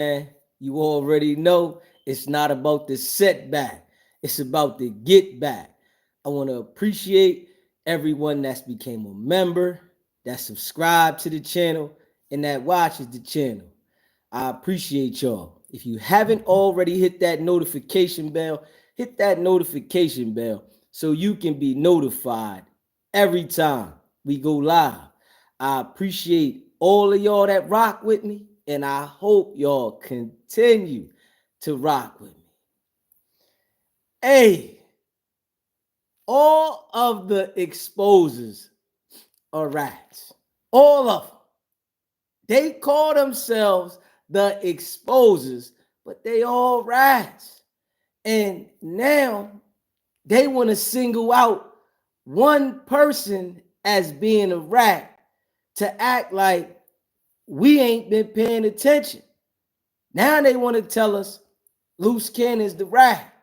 man, you already know it's not about the setback. It's about the get back. I want to appreciate everyone that's became a member, that subscribed to the channel, and that watches the channel. I appreciate y'all. If you haven't already hit that notification bell, hit that notification bell so you can be notified every time we go live. I appreciate all of y'all that rock with me, and I hope y'all continue to rock with me. Hey, all of the exposers are rats. All of them. They call themselves the exposers, but they all rats. And now they want to single out one person as being a rat to act like we ain't been paying attention. Now they want to tell us Luce is the rat.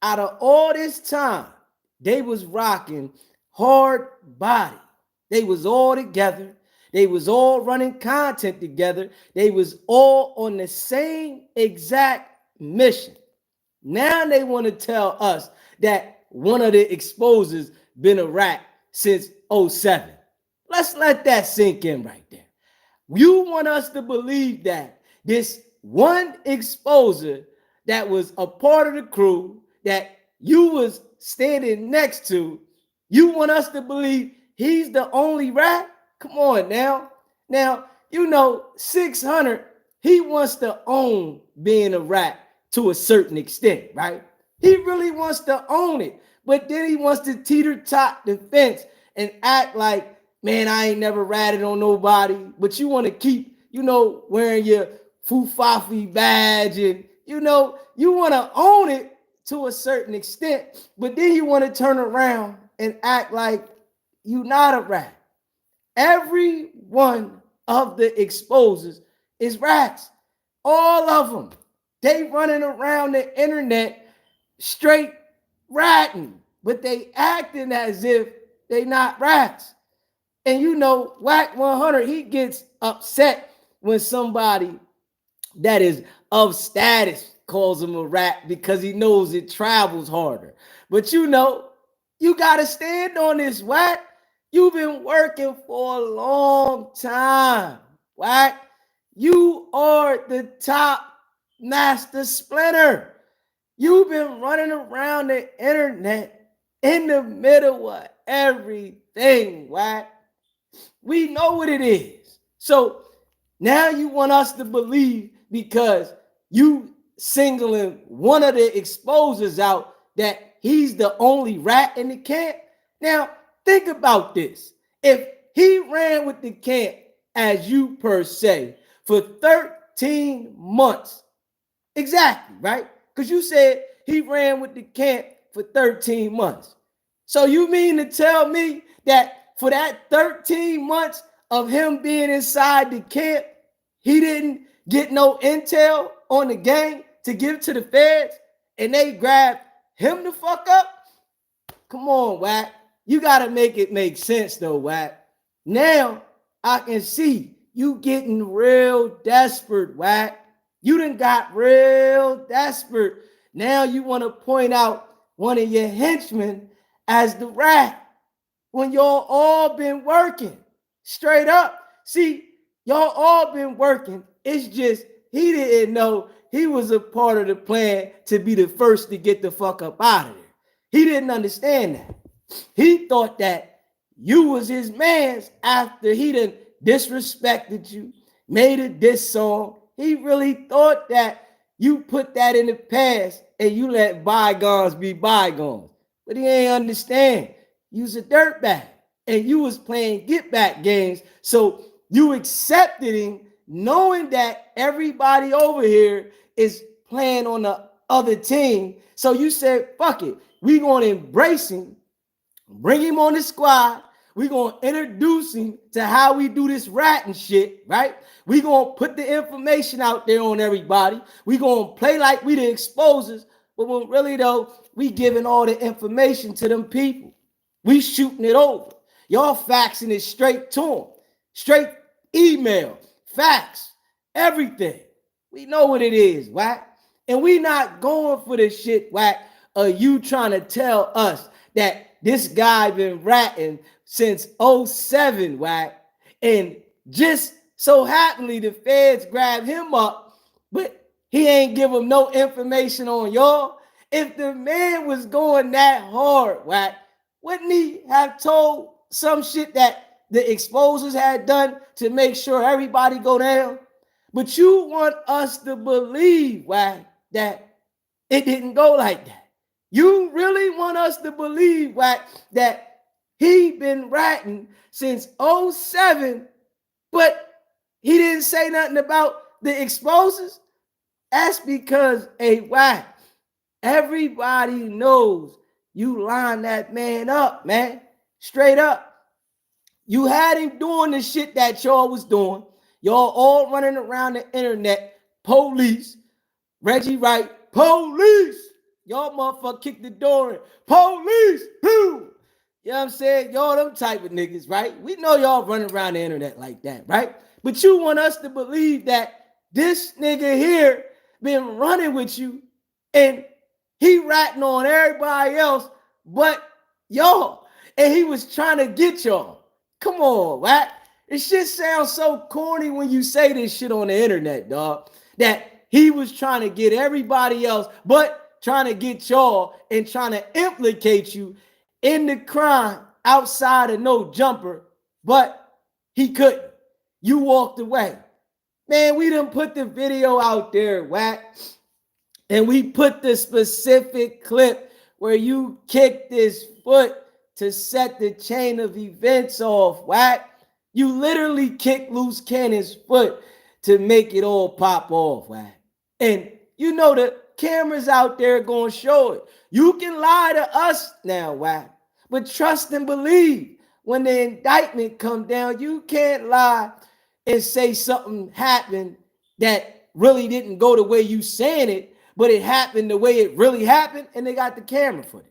Out of all this time, they was rocking hard body. They was all together. They was all running content together. They was all on the same exact mission. Now they want to tell us that one of the exposers been a rat since 07. Let's let that sink in right there. You want us to believe that this one exposer that was a part of the crew that you was standing next to, you want us to believe he's the only rat? Come on now. Now, you know, 600, he wants to own being a rat to a certain extent, right? He really wants to own it, but then he wants to teeter-tot the fence and act like, man, I ain't never ratted on nobody, but you want to keep, wearing your Fufafi badge and, you want to own it to a certain extent, but then you want to turn around and act like you not a rat. Every one of the exposers is rats. All of them. They running around the internet straight ratting, but they acting as if they not rats. And Wack 100, he gets upset when somebody that is of status calls him a rat because he knows it travels harder. But you got to stand on this, Wack. You've been working for a long time, Wack. You are the top master splinter. You've been running around the internet in the middle of everything, Wack. We know what it is. So now you want us to believe because you singling one of the exposers out that he's the only rat in the camp. Now, think about this. If he ran with the camp as you per se for 13 months, exactly, right? Because you said he ran with the camp for 13 months. So you mean to tell me that for that 13 months of him being inside the camp, he didn't get no intel on the gang to give to the feds and they grabbed him the fuck up? Come on, Wack. You got to make it make sense though, Wack. Now I can see you getting real desperate, Wack. You done got real desperate. Now you want to point out one of your henchmen as the rat when y'all all been working straight up. See, y'all all been working. It's just he didn't know he was a part of the plan to be the first to get the fuck up out of there. He didn't understand that. He thought that you was his man's after he done disrespected you, made a diss song. He really thought that you put that in the past and you let bygones be bygones. But he ain't understand. You's a dirtbag and you was playing get back games. So you accepted him knowing that everybody over here is playing on the other team. So you said, fuck it. We gonna embrace him, bring him on the squad. We're going to introduce him to how we do this rat and shit, right? We're going to put the information out there on everybody. We're going to play like we the exposers, but when really, though, we giving all the information to them people. We shooting it over. Y'all faxing it straight to them. Straight email, fax, everything. We know what it is, Wack. And we not going for this shit, Wack, you trying to tell us that this guy been ratting since '07, Wack. And just so happenly the feds grabbed him up, but he ain't give him no information on y'all. If the man was going that hard, Wack, wouldn't he have told some shit that the exposers had done to make sure everybody go down? But you want us to believe, Wack, that it didn't go like that. You really want us to believe, Wack, that he been ratting since '07, but he didn't say nothing about the exposers? That's because, hey, Wack, everybody knows you line that man up, man. Straight up. You had him doing the shit that y'all was doing. Y'all all running around the internet. Police. Reggie Wright. Police. Y'all motherfucker kick the door in. Police. Who? You know what I'm saying? Y'all them type of niggas, right? We know y'all running around the internet like that, right? But you want us to believe that this nigga here been running with you and he ratting on everybody else but y'all. And he was trying to get y'all. Come on, Wack. This shit sounds so corny when you say this shit on the internet, dog. That he was trying to get everybody else but trying to get y'all and trying to implicate you in the crime outside of no jumper, but he couldn't. You walked away. Man, we done put the video out there, Wack. And we put the specific clip where you kicked his foot to set the chain of events off, Wack. You literally kicked Luce Cannon's foot to make it all pop off, Wack. And you know the cameras out there going to show it. You can lie to us now, Wack. But trust and believe, when the indictment come down, you can't lie and say something happened that really didn't go the way you saying it, but it happened the way it really happened, and they got the camera footage.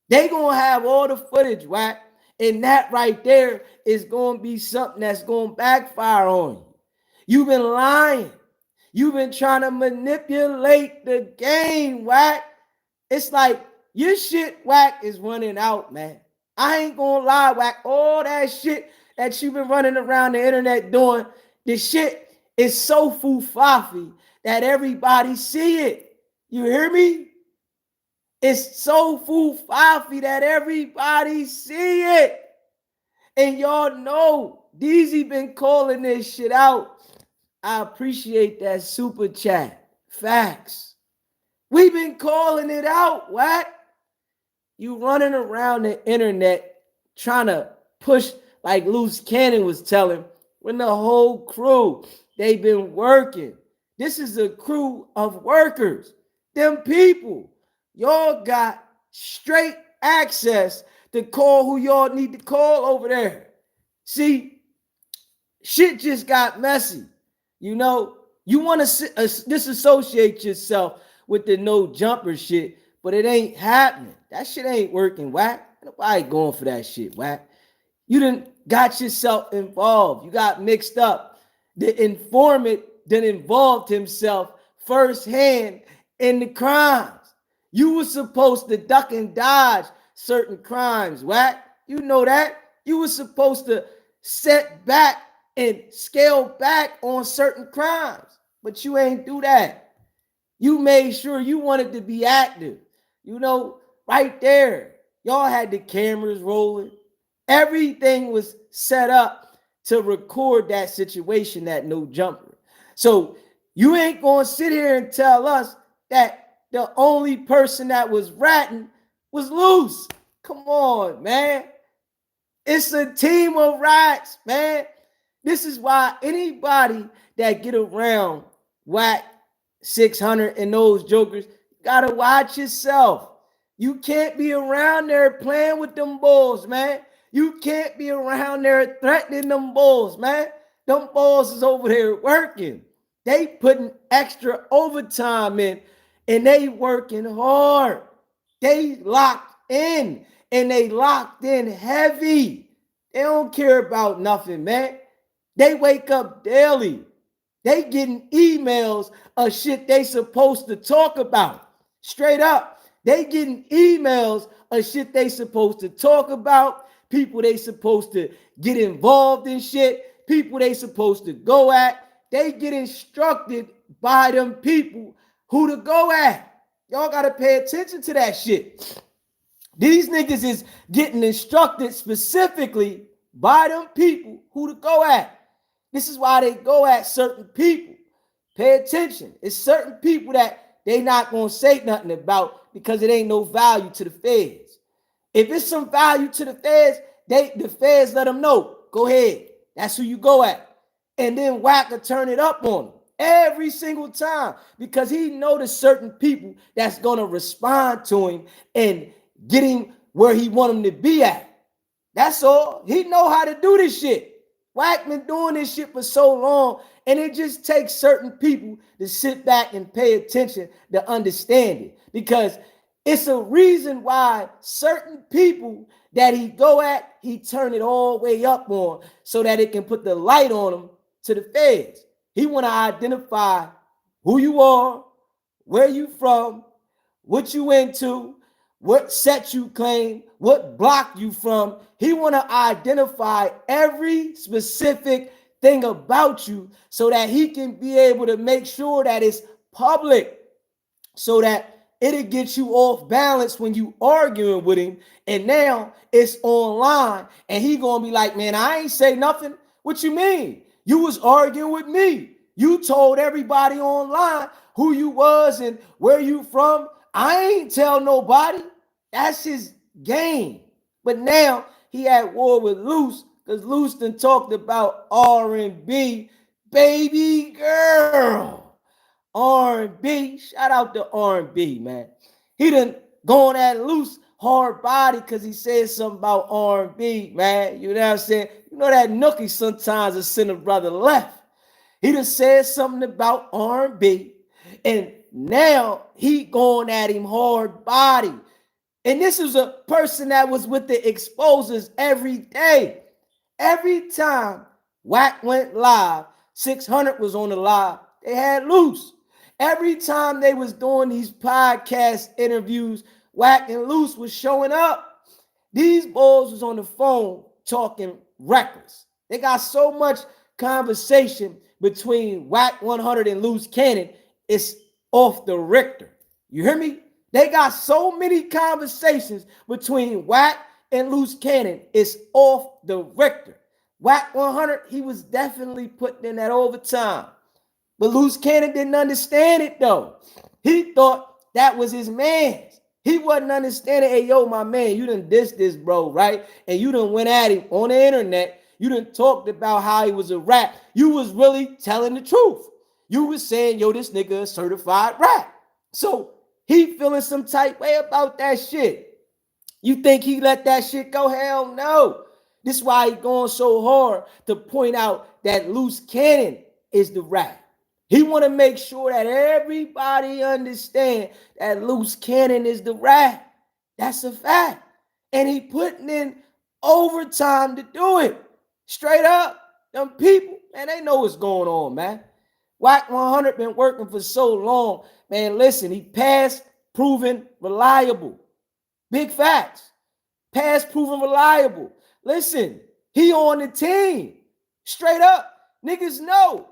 They gonna have all the footage, Wack, and that right there is gonna be something that's gonna backfire on you. You've been lying. You've been trying to manipulate the game, Wack. It's like your shit, Wack, is running out, man. I ain't gonna lie, Wack. All that shit that you've been running around the internet doing, the shit is so foo-faffy that everybody see it. You hear me? It's so foo-faffy that everybody see it. And y'all know Deezy been calling this shit out. I appreciate that super chat. Facts. We've been calling it out, Wack. You running around the internet trying to push like Luce Cannon was telling, when the whole crew, they've been working. This is a crew of workers. Them people, y'all got straight access to call who y'all need to call over there. See, shit just got messy. You know, you want to disassociate yourself with the no jumper shit, but it ain't happening. That shit ain't working, Wack. Nobody going for that shit, Wack. You done got yourself involved. You got mixed up. The informant then involved himself firsthand in the crimes. You were supposed to duck and dodge certain crimes, Wack. You know that. You were supposed to set back and scale back on certain crimes, but you ain't do that. You made sure you wanted to be active. You know, right there, y'all had the cameras rolling. Everything was set up to record that situation, that no jumper. So you ain't going to sit here and tell us that the only person that was ratting was Luce. Come on, man. It's a team of rats, man. This is why anybody that get around Wack 600 and those jokers, gotta watch yourself. You can't be around there playing with them balls, man. You can't be around there threatening them balls, man. Them balls is over there working. They putting extra overtime in and they working hard. They locked in and they locked in heavy. They don't care about nothing, man. They wake up daily. They getting emails of shit they supposed to talk about. Straight up. They getting emails of shit they supposed to talk about, people they supposed to get involved in shit, people they supposed to go at. They get instructed by them people who to go at. Y'all got to pay attention to that shit. These niggas is getting instructed specifically by them people who to go at. This is why they go at certain people. Pay attention. It's certain people that they not going to say nothing about because it ain't no value to the feds. If it's some value to the feds, the feds let them know. Go ahead. That's who you go at. And then Wack will turn it up on them every single time because he noticed certain people that's going to respond to him and get him where he want him to be at. That's all. He know how to do this shit. Wack been doing this shit for so long, and it just takes certain people to sit back and pay attention to understand it. Because it's a reason why certain people that he go at, he turn it all the way up on so that it can put the light on him to the feds. He want to identify who you are, where you from, what you into, what set you claim, what block you from. He want to identify every specific thing about you so that he can be able to make sure that it's public, so that it'll get you off balance when you arguing with him. And now it's online and he gonna be like, man, I ain't say nothing. What you mean? You was arguing with me. You told everybody online who you was and where you from. I ain't tell nobody. That's his game. But now he at war with Luce because Luce done talked about R&B. Baby girl. R&B. Shout out to R&B, man. He done gone at Luce hard body because he said something about R&B, man. You know what I'm saying? You know that nookie sometimes will send a brother left. He done said something about R&B. And now he going at him hard body. And this is a person that was with the exposers every day. Every time Wack went live, 600 was on the live, they had Luce. Every time they was doing these podcast interviews, Wack and Luce was showing up. These boys was on the phone talking reckless. They got so much conversation between Wack 100 and Luce Cannon, it's off the Richter. You hear me? They got so many conversations between Wack and Luce Cannon. It's off the Richter. Wack 100, he was definitely putting in that overtime. But Luce Cannon didn't understand it, though. He thought that was his man's. He wasn't understanding, hey, yo, my man, you done dissed this, bro, right? And you done went at him on the internet. You done talked about how he was a rat. You was really telling the truth. You was saying, yo, this nigga is certified rat. So he feeling some type way about that shit. You think he let that shit go? Hell no. This is why he going so hard to point out that Luce Cannon is the rat. He want to make sure that everybody understand that Luce Cannon is the rat. That's a fact. And he putting in overtime to do it. Straight up. Them people, man, they know what's going on, man. Wack 100 been working for so long. Man, listen, he past proven reliable. Big facts. Past proven reliable. Listen, he on the team. Straight up. Niggas know.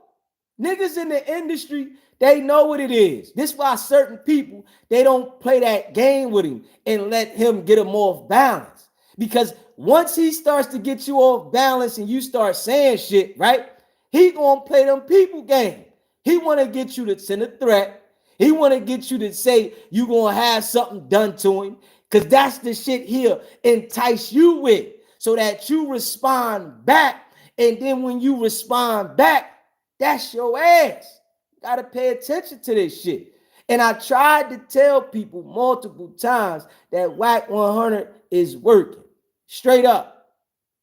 Niggas in the industry, they know what it is. This is why certain people, they don't play that game with him and let him get him off balance. Because once he starts to get you off balance and you start saying shit, right? He gonna play them people game. He want to get you to send a threat. He want to get you to say you gonna have something done to him. Because that's the shit he'll entice you with so that you respond back. And then when you respond back, that's your ass. You gotta pay attention to this shit. And I tried to tell people multiple times that Wack 100 is working. Straight up.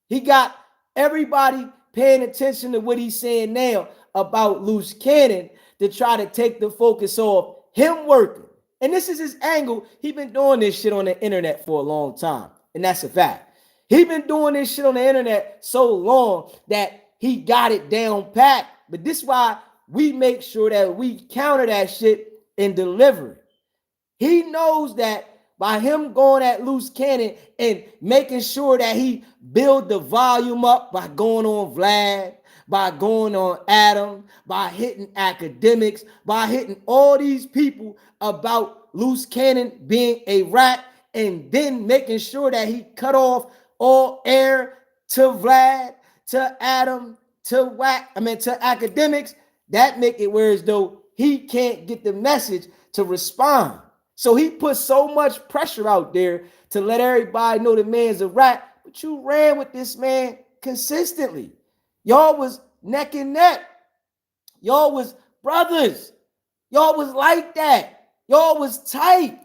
He got everybody paying attention to what he's saying now about Luce Cannon to try to take the focus off him working. And this is his angle. He been doing this shit on the internet for a long time. And that's a fact. He been doing this shit on the internet so long that he got it down pat. But this is why we make sure that we counter that shit and deliver it. He knows that by him going at Luce Cannon and making sure that he build the volume up by going on Vlad, by going on Adam, by hitting academics, by hitting all these people about Luce Cannon being a rat, and then making sure that he cut off all air to Vlad, to Adam, to Wack, to academics, that make it where as though he can't get the message to respond. So he put so much pressure out there to let everybody know the man's a rat, but you ran with this man consistently. Y'all was neck and neck. Y'all was brothers. Y'all was like that. Y'all was tight.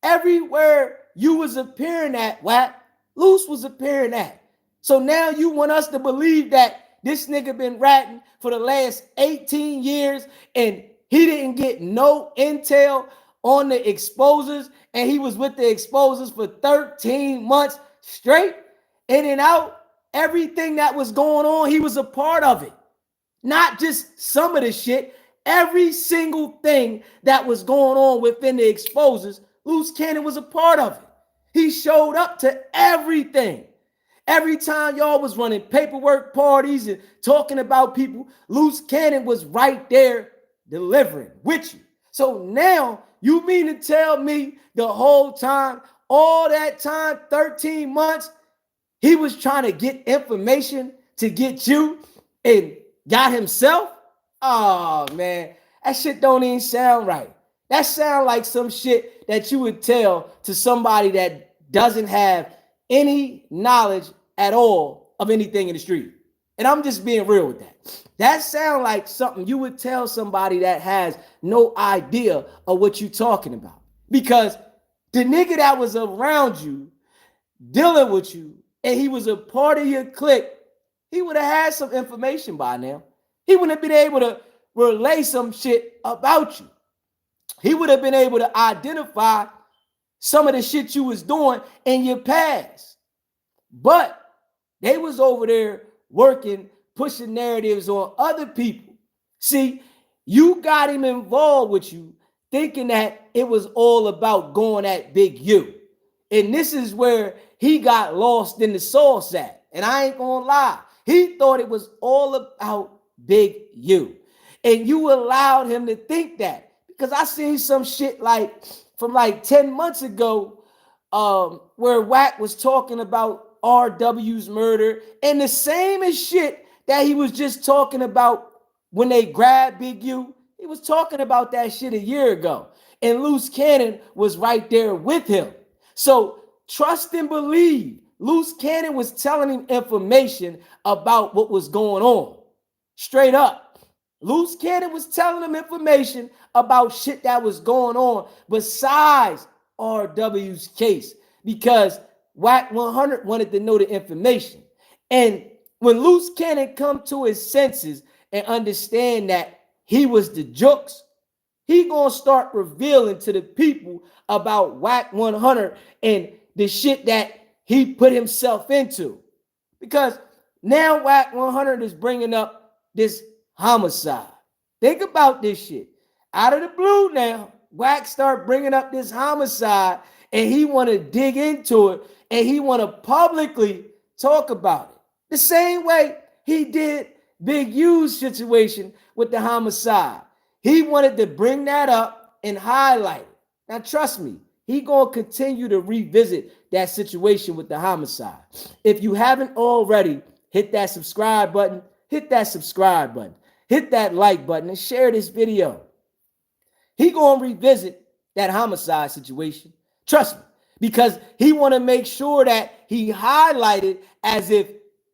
Everywhere you was appearing at, Wack, Luce was appearing at. So now you want us to believe that this nigga been ratting for the last 18 years and he didn't get no intel on the exposers, and he was with the exposers for 13 months straight, in and out. Everything that was going on, he was a part of it. Not just some of the shit, every single thing that was going on within the exposers, Luce Cannon was a part of it. He showed up to everything. Every time y'all was running paperwork parties and talking about people, Luce Cannon was right there delivering with you. So now you mean to tell me the whole time, all that time, 13 months, he was trying to get information to get you and got himself? Oh, man, that shit don't even sound right. That sound like some shit that you would tell to somebody that doesn't have any knowledge at all of anything in the street. And I'm just being real with that. That sound like something you would tell somebody that has no idea of what you're talking about. Because the nigga that was around you, dealing with you, and he was a part of your clique, he would have had some information by now. He wouldn't have been able to relay some shit about you. He would have been able to identify some of the shit you was doing in your past. But they was over there working, pushing narratives on other people. See, you got him involved with you thinking that it was all about going at Big U. And this is where he got lost in the sauce at. And I ain't gonna lie. He thought it was all about Big U. And you allowed him to think that. Because I seen some shit from 10 months ago where Wack was talking about RW's murder, and the same as shit that he was just talking about when they grabbed Big U. He was talking about that shit a year ago, and Luce Cannon was right there with him. So trust and believe, Luce Cannon was telling him information about what was going on. Straight up. Luce Cannon was telling him information about shit that was going on besides RW's case, because Wack 100 wanted to know the information. And when Luce Cannon come to his senses and understand that he was the jokes, he gonna start revealing to the people about Wack 100 and the shit that he put himself into. Because now Wack 100 is bringing up this homicide. Think about this shit. Out of the blue now, Wack start bringing up this homicide, and he want to dig into it, and he want to publicly talk about it. The same way he did Big U's situation with the homicide. He wanted to bring that up and highlight it. Now, trust me, he going to continue to revisit that situation with the homicide. If you haven't already, hit that subscribe button, hit that subscribe button, hit that like button, and share this video. He going to revisit that homicide situation. Trust me, because he want to make sure that he highlighted as if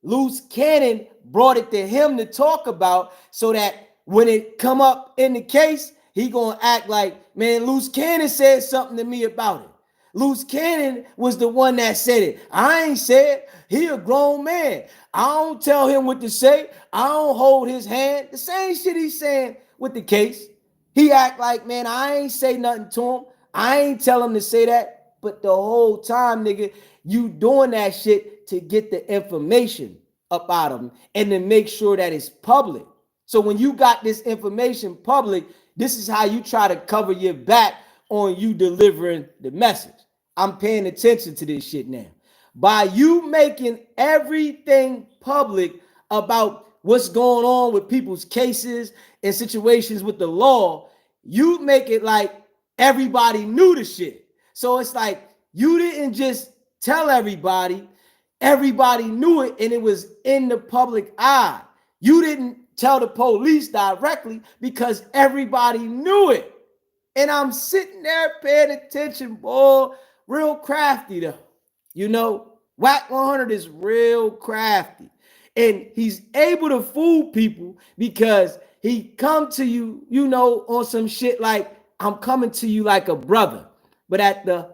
Luce Cannon brought it to him to talk about, so that when it come up in the case, he going to act like, man, Luce Cannon said something to me about it. Luce Cannon was the one that said it. I ain't said. He a grown man. I don't tell him what to say. I don't hold his hand. The same shit he's saying with the case. He act like, man, I ain't say nothing to him. I ain't tell him to say that. But the whole time, nigga, you doing that shit to get the information up out of him and to make sure that it's public. So when you got this information public, this is how you try to cover your back on you delivering the message. I'm paying attention to this shit now. By you making everything public about what's going on with people's cases and situations with the law, you make it like everybody knew the shit. So it's like you didn't just tell everybody, everybody knew it and it was in the public eye. You didn't tell the police directly because everybody knew it. And I'm sitting there paying attention, boy, real crafty though. You know, Wack 100 is real crafty. And he's able to fool people because he come to you, you know, on some shit like, I'm coming to you like a brother. But at the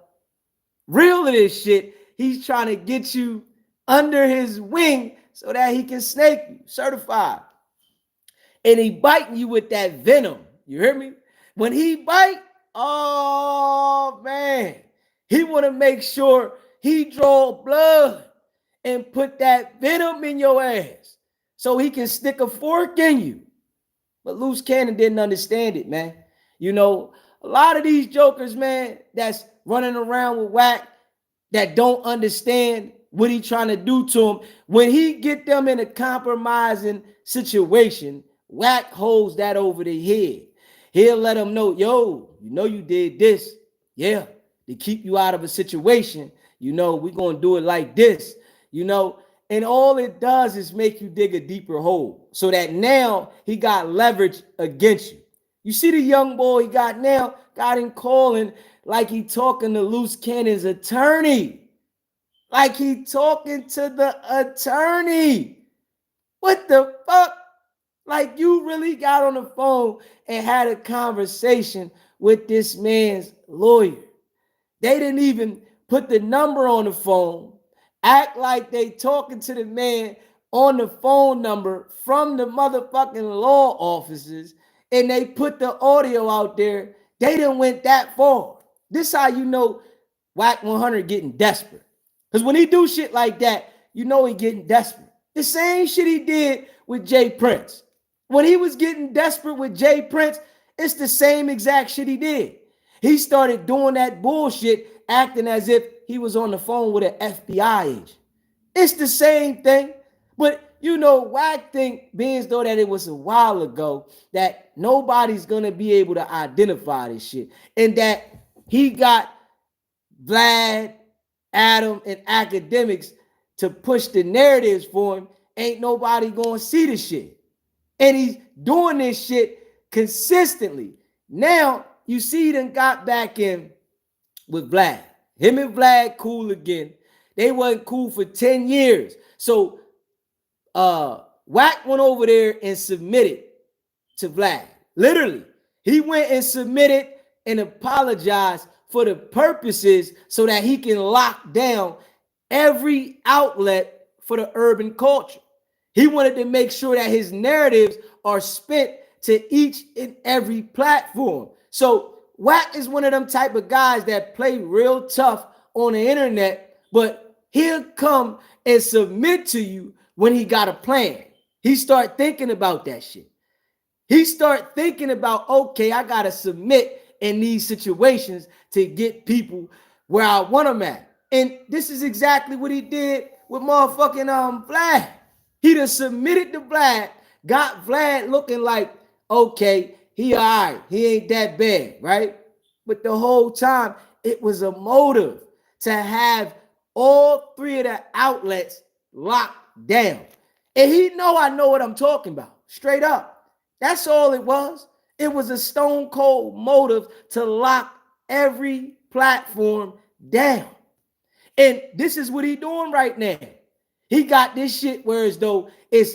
real of this shit, he's trying to get you under his wing so that he can snake you, certified. And he biting you with that venom. You hear me? When he bite, oh man, he want to make sure he draw blood and put that venom in your ass so he can stick a fork in you. But Luce Cannon didn't understand it, man. You know, a lot of these jokers, man, that's running around with Wack that don't understand what he trying to do to them. When he get them in a compromising situation, Wack holds that over their head. He'll let them know, yo, you know you did this. Yeah, to keep you out of a situation, you know, we're going to do it like this, you know. And all it does is make you dig a deeper hole so that now he got leverage against you. You see the young boy he got now, got him calling like he talking to Luce Cannon's attorney. Like he talking to the attorney. What the fuck? Like you really got on the phone and had a conversation with this man's lawyer. They didn't even put the number on the phone, act like they talking to the man on the phone number from the motherfucking law offices, and they put the audio out there. They didn't went that far. This how you know Wack 100 getting desperate. Because when he do shit like that, you know he getting desperate. The same shit he did with Jay Prince. When he was getting desperate with Jay Prince, it's the same exact shit he did. He started doing that bullshit, acting as if he was on the phone with an FBI agent. It's the same thing. But, you know, Wack think, being as though that it was a while ago, that nobody's going to be able to identify this shit. And that he got Vlad, Adam, and academics to push the narratives for him. Ain't nobody going to see the shit. And he's doing this shit consistently. Now, you see he done got back in with Vlad. Him and Vlad cool again. They wasn't cool for 10 years. So Wack went over there and submitted to Vlad. Literally. He went and submitted and apologized for the purposes so that he can lock down every outlet for the urban culture. He wanted to make sure that his narratives are spent to each and every platform. So Wack is one of them type of guys that play real tough on the internet, but he'll come and submit to you when he got a plan. He start thinking about that shit. He start thinking about, okay, I got to submit in these situations to get people where I want them at. And this is exactly what he did with motherfucking Vlad. He done submitted to Vlad, got Vlad looking like, okay, he all right, he ain't that bad, right? But the whole time, it was a motive to have all three of the outlets locked down. And he know I know what I'm talking about, straight up. That's all it was. It was a stone cold motive to lock every platform down. And this is what he doing right now. He got this shit where as though it's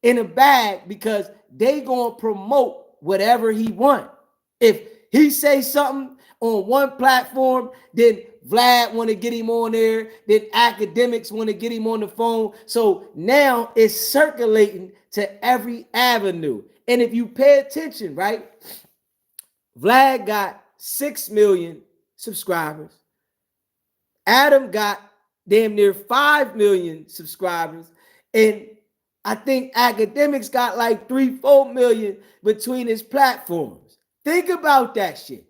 in a bag because they gonna promote whatever he want. If he say something on one platform, then Vlad want to get him on there, then academics want to get him on the phone. So now it's circulating to every avenue. And if you pay attention, right, Vlad got 6 million subscribers. Adam got damn near 5 million subscribers, and I think academics got like 3-4 million between his platforms. Think about that shit.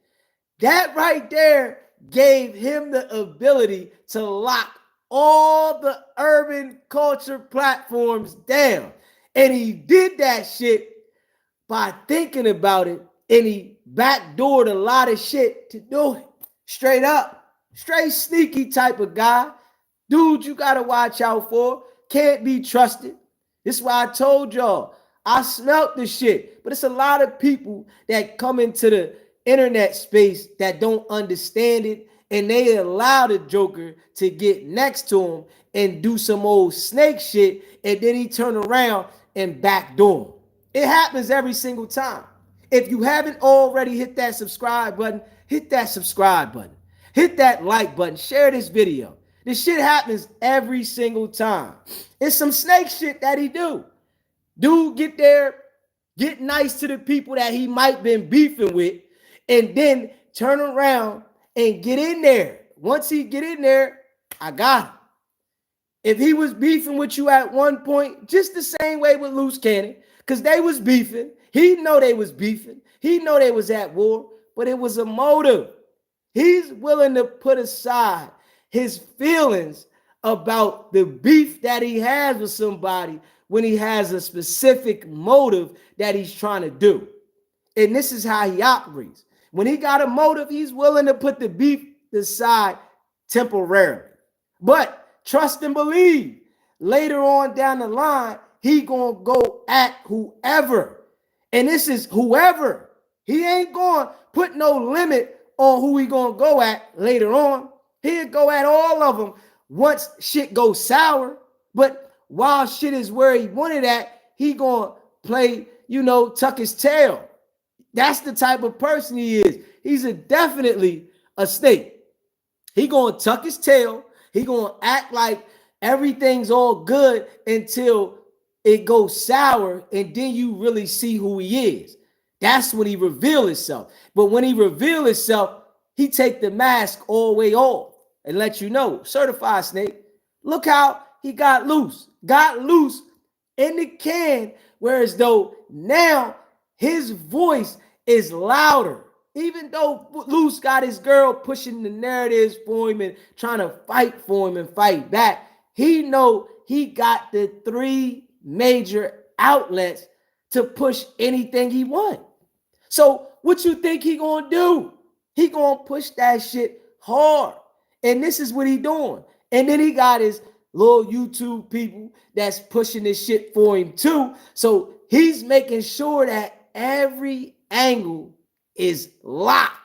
That right there gave him the ability to lock all the urban culture platforms down. And he did that shit by thinking about it, and he backdoored a lot of shit to do it. Straight up. Straight sneaky type of guy. Dude, you got to watch out for. Can't be trusted. This is why I told y'all, I smelt the shit. But it's a lot of people that come into the internet space that don't understand it, and they allow the Joker to get next to him and do some old snake shit, and then he turn around and backdoor him. It happens every single time. If you haven't already hit that subscribe button, hit that subscribe button. Hit that like button. Share this video. This shit happens every single time. It's some snake shit that he do. Dude get there, get nice to the people that he might been beefing with, and then turn around and get in there. Once he get in there, I got him. If he was beefing with you at one point, just the same way with Luce Cannon, because they was beefing. He know they was beefing. He know they was at war, but it was a motive. He's willing to put aside his feelings about the beef that he has with somebody when he has a specific motive that he's trying to do. And this is how he operates. When he got a motive, he's willing to put the beef aside temporarily. But trust and believe, later on down the line, he gonna go at whoever. And this is whoever. He ain't gonna put no limit on who he gonna go at later on. He'll go at all of them once shit goes sour. But while shit is where he wanted at, he gonna play, tuck his tail. That's the type of person he is. He's definitely a snake. He gonna tuck his tail. He gonna act like everything's all good until it goes sour, and then you really see who he is. That's when he reveal himself. But when he reveal himself, he take the mask all the way off and let you know, certified snake. Look how he got loose in the can, whereas though now his voice is louder. Even though Luce got his girl pushing the narratives for him and trying to fight for him and fight back, he know he got the 3 major outlets to push anything he want. So what you think he gonna do? He gonna push that shit hard. And this is what he doing. And then he got his little YouTube people that's pushing this shit for him too. So he's making sure that every angle is locked.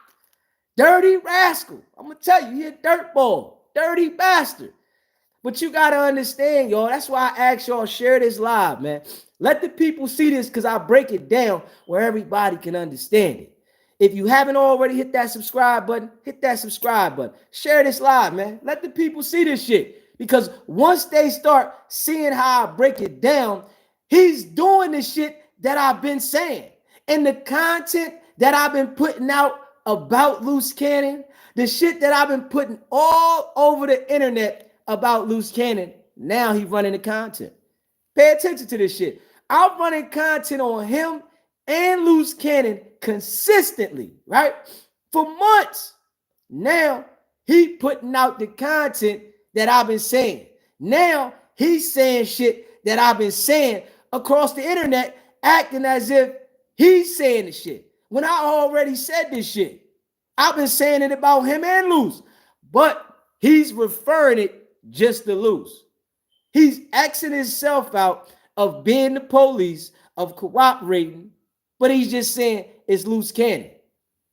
Dirty rascal. I'm gonna tell you, he a dirtball, dirty bastard. But you gotta understand, y'all. That's why I asked y'all share this live, man. Let the people see this, because I break it down where everybody can understand it. If you haven't already hit that subscribe button, hit that subscribe button. Share this live, man. Let the people see this shit. Because once they start seeing how I break it down, he's doing the shit that I've been saying. And the content that I've been putting out about Luce Cannon, the shit that I've been putting all over the internet about Luce Cannon, now he's running the content. Pay attention to this shit. I'm running content on him and Luce Cannon consistently, right? For months. Now he putting out the content that I've been saying. Now he's saying shit that I've been saying across the internet, acting as if he's saying the shit, when I already said this shit. I've been saying it about him and Luce, but he's referring it just to Luce. He's Xing himself out of being the police, of cooperating, but he's just saying it's Luce Cannon.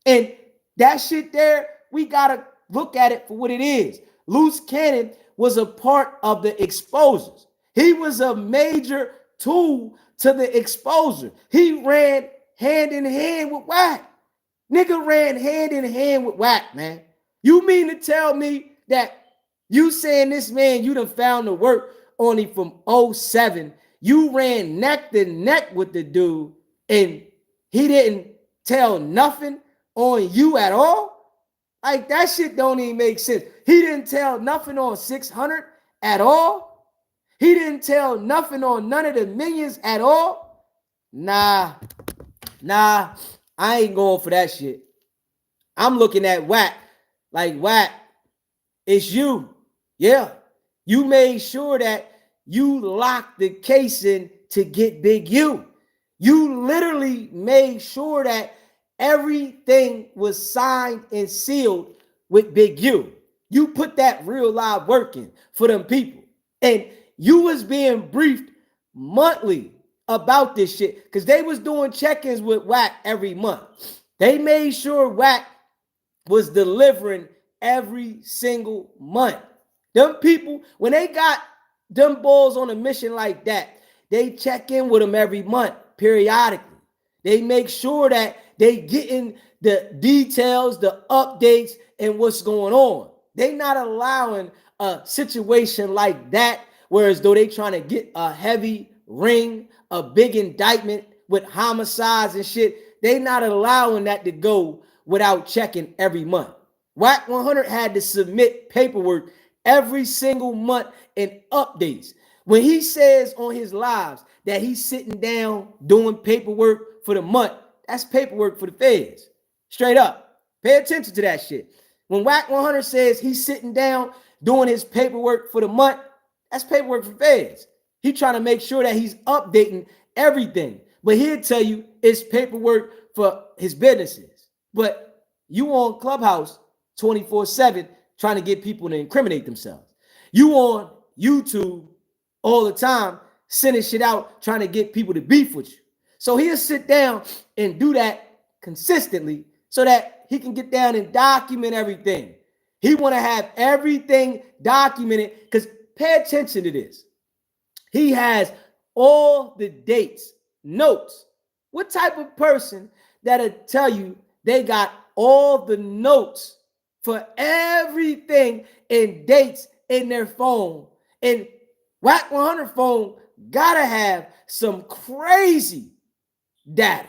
And that shit there, we gotta look at it for what it is. Luce Cannon was a part of the exposers. He was a major tool to the exposure. He ran hand in hand with Wack. Nigga ran hand in hand with Wack, man. You mean to tell me that you saying this man, you done found the work only from 07. You ran neck to neck with the dude and he didn't tell nothing on you at all? Like, that shit don't even make sense. He didn't tell nothing on 600 at all. He didn't tell nothing on none of the minions at all. Nah, I ain't going for that shit. I'm looking at Wack. Like, Wack, it's you. Yeah. You made sure that you locked the case in to get Big U. You literally made sure that everything was signed and sealed with Big U. You put that real live work in for them people. And you was being briefed monthly about this shit because they was doing check-ins with Wack every month. They made sure Wack was delivering every single month. Them people, when they got them balls on a mission like that, they check in with them every month, periodically. They make sure that they getting the details, the updates, and what's going on. They not allowing a situation like that, whereas though they trying to get a heavy ring, a big indictment with homicides and shit, they not allowing that to go without checking every month. Wack 100 had to submit paperwork every single month and updates. When he says on his lives that he's sitting down doing paperwork for the month, that's paperwork for the feds. Straight up. Pay attention to that shit. When Wack 100 says he's sitting down doing his paperwork for the month, that's paperwork for feds. He's trying to make sure that he's updating everything. But he'll tell you it's paperwork for his businesses. But you on Clubhouse 24/7 trying to get people to incriminate themselves. You on YouTube all the time sending shit out trying to get people to beef with you. So he'll sit down and do that consistently so that he can get down and document everything. He want to have everything documented because pay attention to this. He has all the dates, notes. What type of person that'll tell you they got all the notes for everything and dates in their phone? And Wack 100 phone gotta have some crazy data.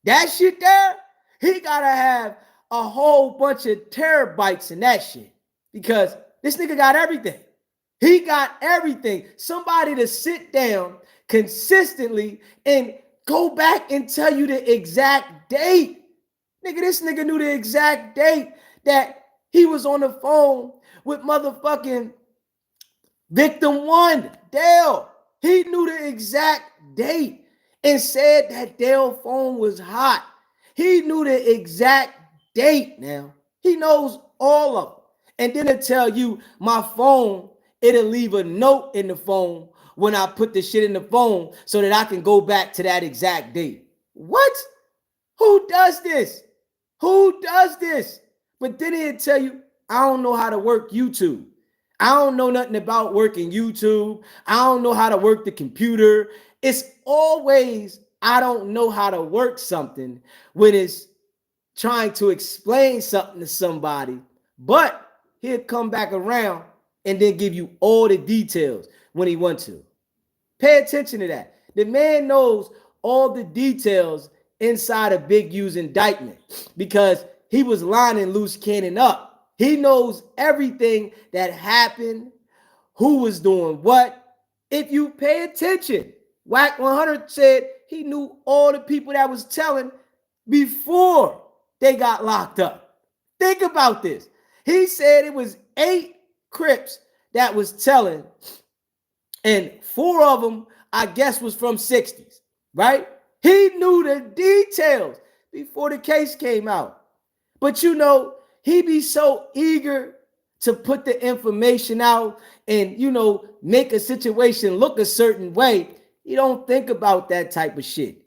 That shit there, he gotta have a whole bunch of terabytes in that shit because this nigga got everything. He got everything. Somebody to sit down consistently and go back and tell you the exact date. Nigga, this nigga knew the exact date that he was on the phone with motherfucking victim one, Dale. He knew the exact date and said that Dale's phone was hot. He knew the exact date now. He knows all of them. And then it'll tell you my phone, it'll leave a note in the phone when I put the shit in the phone so that I can go back to that exact date. What? Who does this? Who does this? But then it'll tell you, I don't know how to work YouTube. I don't know nothing about working YouTube. I don't know how to work the computer. It's always, I don't know how to work something when it's trying to explain something to somebody. But he'll come back around and then give you all the details when he wants to. Pay attention to that. The man knows all the details inside of Big U's indictment because he was lining Luce Cannon up. He knows everything that happened, who was doing what. If you pay attention, Wack 100 said he knew all the people that was telling before they got locked up. Think about this. He said it was 8 Crips that was telling, and 4 of them, I guess, was from 60s, right? He knew the details before the case came out. But you know, he be so eager to put the information out and, you know, make a situation look a certain way. He don't think about that type of shit.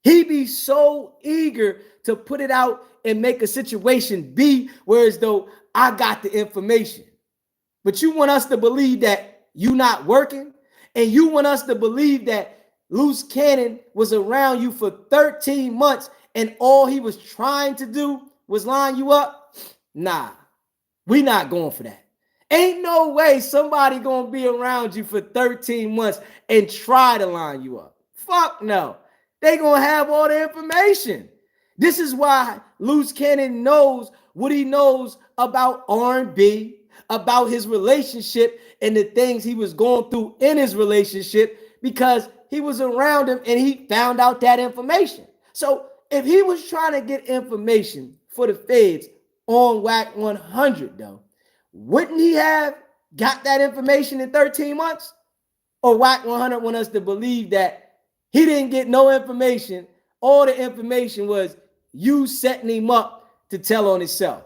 He be so eager to put it out and make a situation be whereas though I got the information. But you want us to believe that you not working, and you want us to believe that Luce Cannon was around you for 13 months and all he was trying to do was line you up? Nah, we not going for that. Ain't no way somebody gonna be around you for 13 months and try to line you up. Fuck no. They gonna have all the information. This is why Luce Cannon knows what he knows about R&B, about his relationship and the things he was going through in his relationship because he was around him and he found out that information. So if he was trying to get information for the feds on Wack 100, though, wouldn't he have got that information in 13 months? Or Wack 100 want us to believe that he didn't get no information. All the information was you setting him up to tell on himself.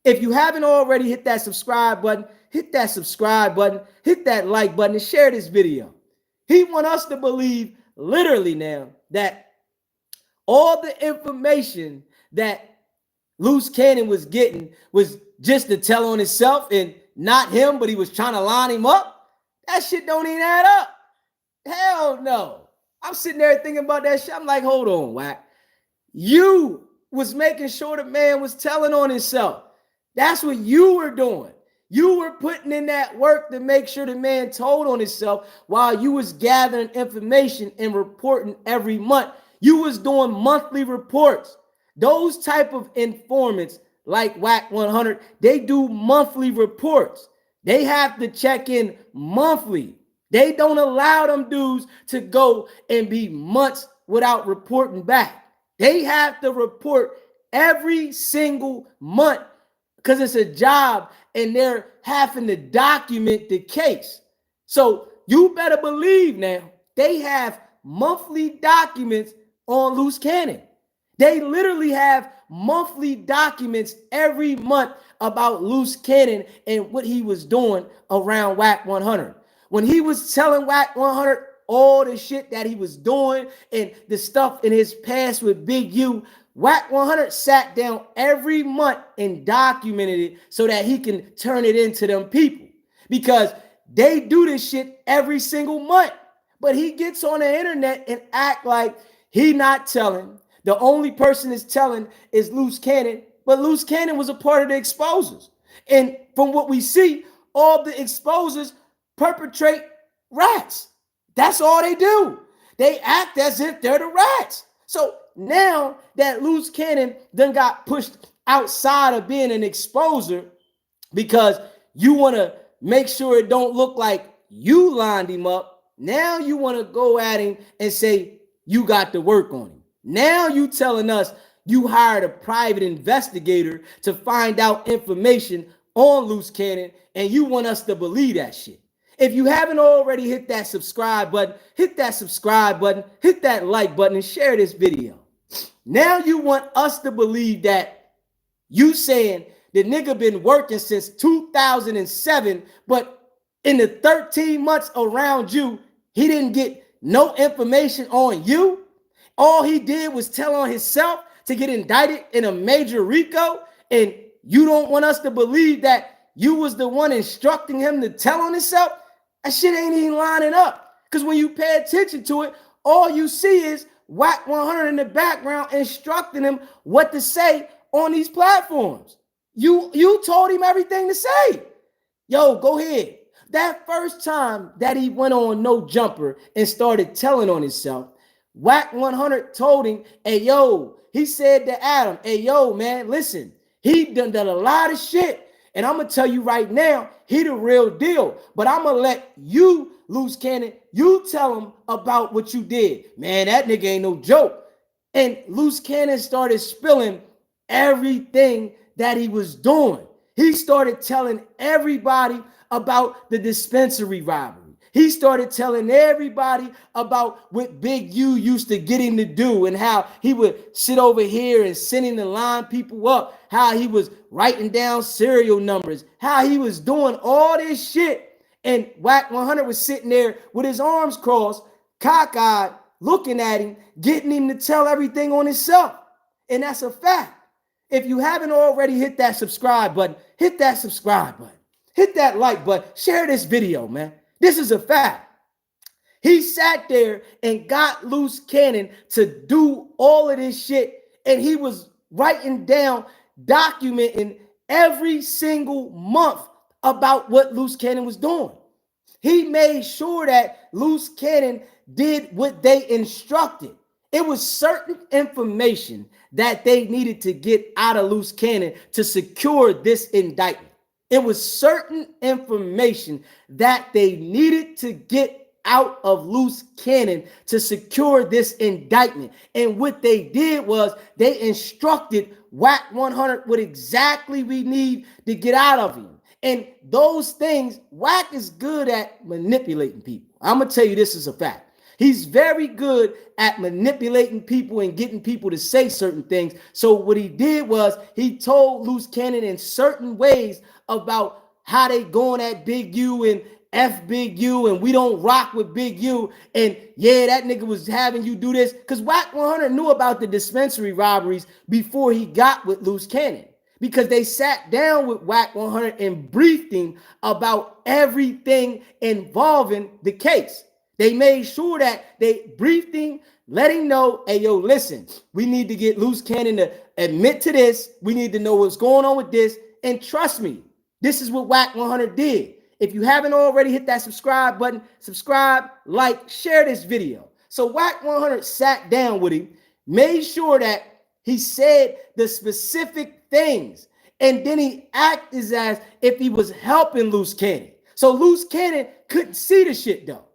If you haven't already hit that subscribe button, hit that subscribe button, hit that like button, and share this video. He want us to believe literally now that all the information that Luce Cannon was getting was just to tell on himself and not him, but he was trying to line him up. That shit don't even add up. Hell no. I'm sitting there thinking about that shit. I'm like, hold on, Wack. You was making sure the man was telling on himself. That's what you were doing. You were putting in that work to make sure the man told on himself while you was gathering information and reporting every month. You was doing monthly reports. Those type of informants like Wack 100, they do monthly reports. They have to check in monthly. They don't allow them dudes to go and be months without reporting back. They have to report every single month because it's a job and they're having to document the case. So you better believe now they have monthly documents on Luce Cannon. They literally have monthly documents every month about Luce Cannon and what he was doing around Wack 100. When he was telling Wack 100 all the shit that he was doing and the stuff in his past with Big U, Wack 100 sat down every month and documented it so that he can turn it into them people because they do this shit every single month. But he gets on the internet and act like he not telling. The only person that's telling is Luce Cannon, but Luce Cannon was a part of the exposers. And from what we see, all the exposers perpetrate rats. That's all they do. They act as if they're the rats. So now that Luce Cannon done got pushed outside of being an exposer because you want to make sure it don't look like you lined him up, now you want to go at him and say you got to work on him. Now you telling us you hired a private investigator to find out information on Luce Cannon and you want us to believe that shit. If you haven't already hit that subscribe button, hit that subscribe button, hit that like button and share this video. Now you want us to believe that you saying the nigga been working since 2007, but in the 13 months around you, he didn't get no information on you. All he did was tell on himself to get indicted in a major RICO, and you don't want us to believe that you was the one instructing him to tell on himself? That shit ain't even lining up. Because when you pay attention to it, all you see is Wack 100 in the background instructing him what to say on these platforms. You told him everything to say. Yo, go ahead. That first time that he went on No Jumper and started telling on himself, Wack 100 told him, hey, yo, he said to Adam, hey, yo, man, listen, he done a lot of shit. And I'm going to tell you right now, he the real deal. But I'm going to let you, Luce Cannon, you tell him about what you did. Man, that nigga ain't no joke. And Luce Cannon started spilling everything that he was doing. He started telling everybody about the dispensary robbery. He started telling everybody about what Big U used to get him to do and how he would sit over here and sending the line people up, how he was writing down serial numbers, how he was doing all this shit. And Wack 100 was sitting there with his arms crossed, cockeyed, looking at him, getting him to tell everything on himself. And that's a fact. If you haven't already hit that subscribe button, hit that subscribe button. Hit that like button. Share this video, man. This is a fact. He sat there and got Luce Cannon to do all of this shit. And he was writing down, documenting every single month about what Luce Cannon was doing. He made sure that Luce Cannon did what they instructed. It was certain information that they needed to get out of Luce Cannon to secure this indictment. It was certain information that they needed to get out of Luce Cannon to secure this indictment. And what they did was they instructed Wack 100 what exactly we need to get out of him. And those things, Wack is good at manipulating people. I'm going to tell you this is a fact. He's very good at manipulating people and getting people to say certain things. So what he did was he told Luce Cannon in certain ways about how they going at Big U and F Big U and we don't rock with Big U. And yeah, that nigga was having you do this. Because Wack 100 knew about the dispensary robberies before he got with Luce Cannon. Because they sat down with Wack 100 and briefed him about everything involving the case. They made sure that they briefed him, let him know, hey, yo, listen, we need to get Luce Cannon to admit to this. We need to know what's going on with this. And trust me, this is what Wack 100 did. If you haven't already, hit that subscribe button, subscribe, like, share this video. So Wack 100 sat down with him, made sure that he said the specific things, and then he acted as if he was helping Luce Cannon. So Luce Cannon couldn't see the shit though.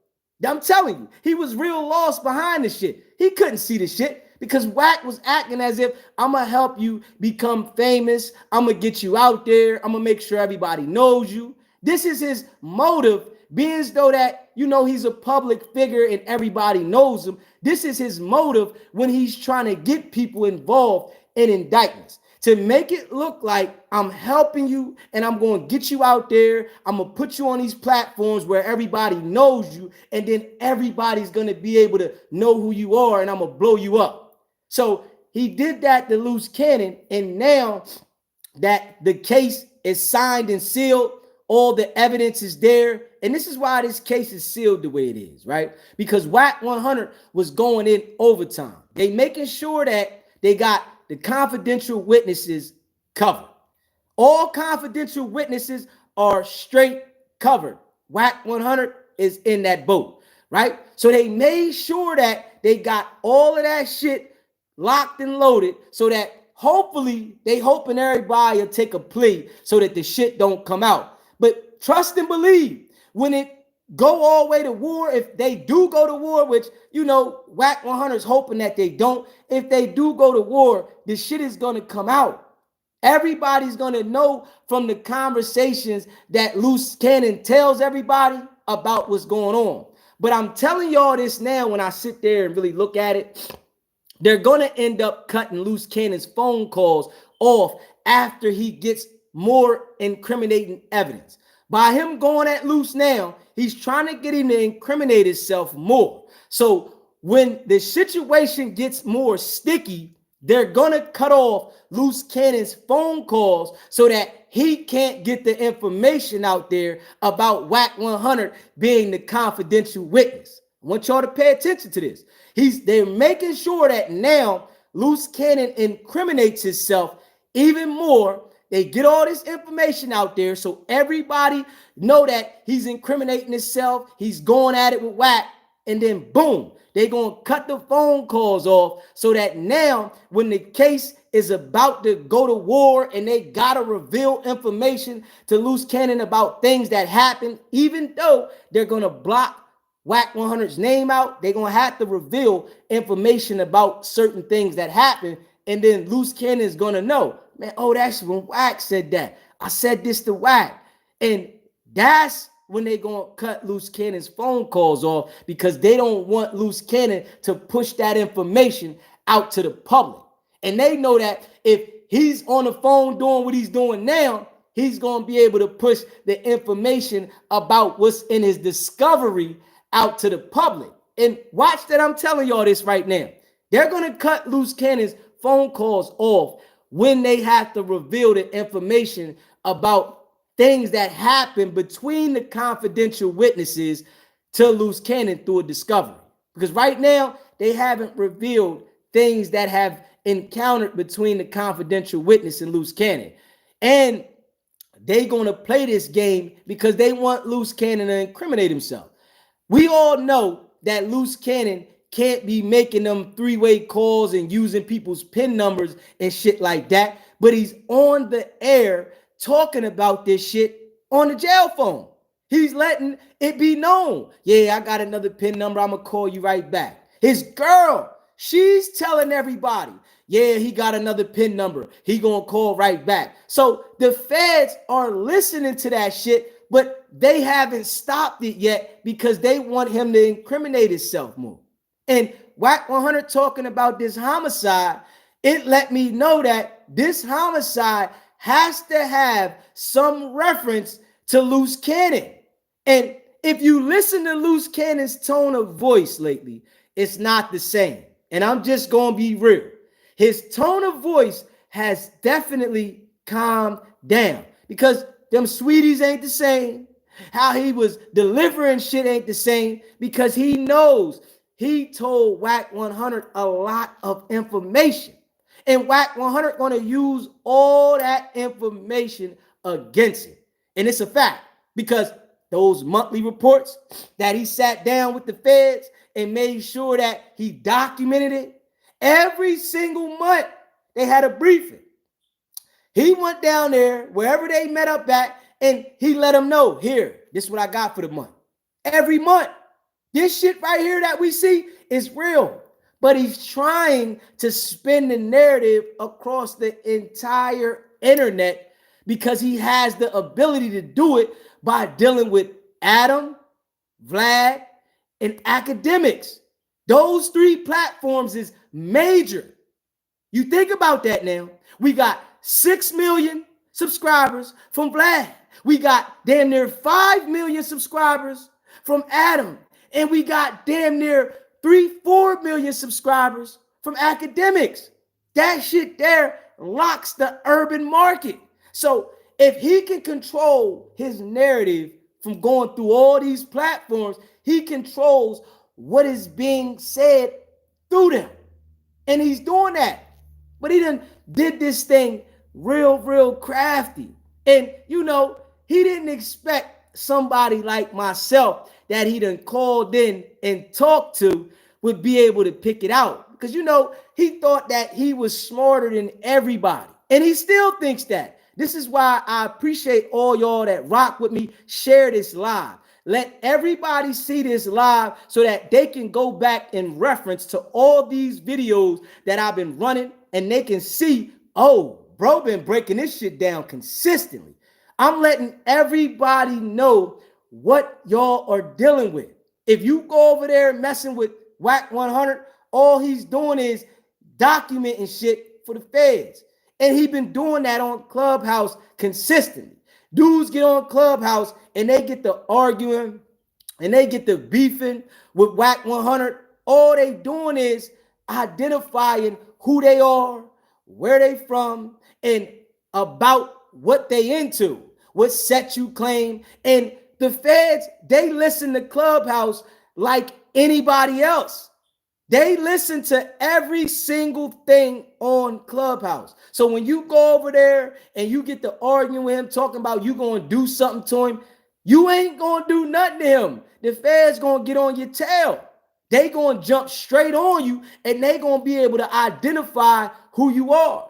I'm telling you, he was real lost behind the shit. He couldn't see the shit because Wack was acting as if I'm going to help you become famous. I'm going to get you out there. I'm going to make sure everybody knows you. This is his motive, being as though that, you know, he's a public figure and everybody knows him. This is his motive when he's trying to get people involved in indictments. To make it look like I'm helping you and I'm going to get you out there. I'm going to put you on these platforms where everybody knows you. And then everybody's going to be able to know who you are and I'm going to blow you up. So he did that to Luce Cannon. And now that the case is signed and sealed, all the evidence is there. And this is why this case is sealed the way it is, right? Because Wack 100 was going in overtime. They making sure that they got the confidential witnesses covered. All confidential witnesses are straight covered. Wack 100 is in that boat, right? So they made sure that they got all of that shit locked and loaded so that hopefully they hoping everybody will take a plea so that the shit don't come out. But trust and believe, when it go all the way to war, if they do go to war, which, you know, Wack 100 is hoping that they don't. If they do go to war, the shit is going to come out. Everybody's going to know from the conversations that Luce Cannon tells everybody about what's going on. But I'm telling y'all this now when I sit there and really look at it, they're going to end up cutting Luce Cannon's phone calls off after he gets more incriminating evidence. By him going at Luce now, he's trying to get him to incriminate himself more. So when the situation gets more sticky, they're going to cut off Luce Cannon's phone calls so that he can't get the information out there about Wack 100 being the confidential witness. I want y'all to pay attention to this. They're making sure that now Luce Cannon incriminates himself even more. They get all this information out there so everybody know that he's incriminating himself. He's going at it with Wack. And then boom, they're going to cut the phone calls off so that now when the case is about to go to war and they got to reveal information to Luce Cannon about things that happened, even though they're going to block Wack 100's name out, they're going to have to reveal information about certain things that happened. And then Luce Cannon is going to know, man, oh, that's when Wack said that. I said this to Wack. And that's when they're going to cut Luce Cannon's phone calls off because they don't want Luce Cannon to push that information out to the public. And they know that if he's on the phone doing what he's doing now, he's going to be able to push the information about what's in his discovery out to the public. And watch that, I'm telling y'all this right now. They're going to cut Luce Cannon's phone calls off when they have to reveal the information about things that happen between the confidential witnesses to Luce Cannon through a discovery. Because right now, they haven't revealed things that have encountered between the confidential witness and Luce Cannon. And they're going to play this game because they want Luce Cannon to incriminate himself. We all know that Luce Cannon can't be making them three-way calls and using people's PIN numbers and shit like that. But he's on the air talking about this shit on the jail phone. He's letting it be known. Yeah, I got another PIN number. I'm going to call you right back. His girl, she's telling everybody, yeah, he got another PIN number. He going to call right back. So the feds are listening to that shit, but they haven't stopped it yet because they want him to incriminate himself more. And Wack 100 talking about this homicide, it let me know that this homicide has to have some reference to Luce Cannon. And if you listen to Luce Cannon's tone of voice lately, it's not the same. And I'm just going to be real. His tone of voice has definitely calmed down because them sweeties ain't the same. How he was delivering shit ain't the same because he knows he told Wack 100 a lot of information. And Wack 100 going to use all that information against it. And it's a fact because those monthly reports that he sat down with the feds and made sure that he documented it, every single month they had a briefing. He went down there, wherever they met up at, and he let them know, here, this is what I got for the month. Every month. This shit right here that we see is real. But he's trying to spin the narrative across the entire internet because he has the ability to do it by dealing with Adam, Vlad, and academics. Those three platforms is major. You think about that now. We got 6 million subscribers from Vlad. We got damn near 5 million subscribers from Adam. And we got damn near 3-4 million subscribers from academics. That shit there locks the urban market. So if he can control his narrative from going through all these platforms, he controls what is being said through them. And he's doing that. But he did this thing real crafty. And, you know, he didn't expect somebody like myself that he done called in and talked to would be able to pick it out. Because, you know, he thought that he was smarter than everybody. And he still thinks that. This is why I appreciate all y'all that rock with me. Share this live. Let everybody see this live so that they can go back in reference to all these videos that I've been running and they can see, oh, bro been breaking this shit down consistently. I'm letting everybody know what y'all are dealing with. If you go over there messing with Wack 100, all he's doing is documenting shit for the feds. And he been doing that on Clubhouse consistently. Dudes get on Clubhouse and they get to arguing and they get to beefing with Wack 100. All they doing is identifying who they are, where they from, and about what they into, what set you claim. And the feds, they listen to Clubhouse like anybody else. They listen to every single thing on Clubhouse. So when you go over there and you get to arguing with him, talking about you going to do something to him, you ain't going to do nothing to him. The feds going to get on your tail. They going to jump straight on you and they going to be able to identify who you are.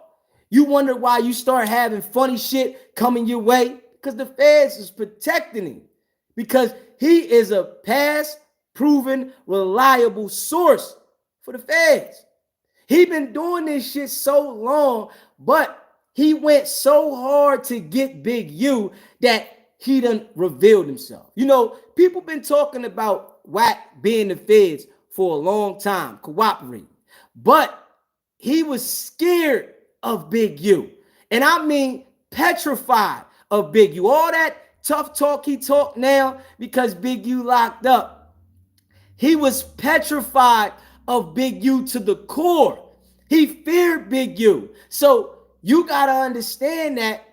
You wonder why you start having funny shit coming your way? Because the feds is protecting him. Because he is a past proven reliable source for the feds. He been doing this shit so long, but he went so hard to get Big U that he done revealed himself. You know, people been talking about Wack being the feds for a long time, cooperating, but he was scared of Big U. And I mean petrified of Big U. All that tough talk he talked now because Big U locked up. He was petrified of Big U to the core. He feared Big U. So you got to understand that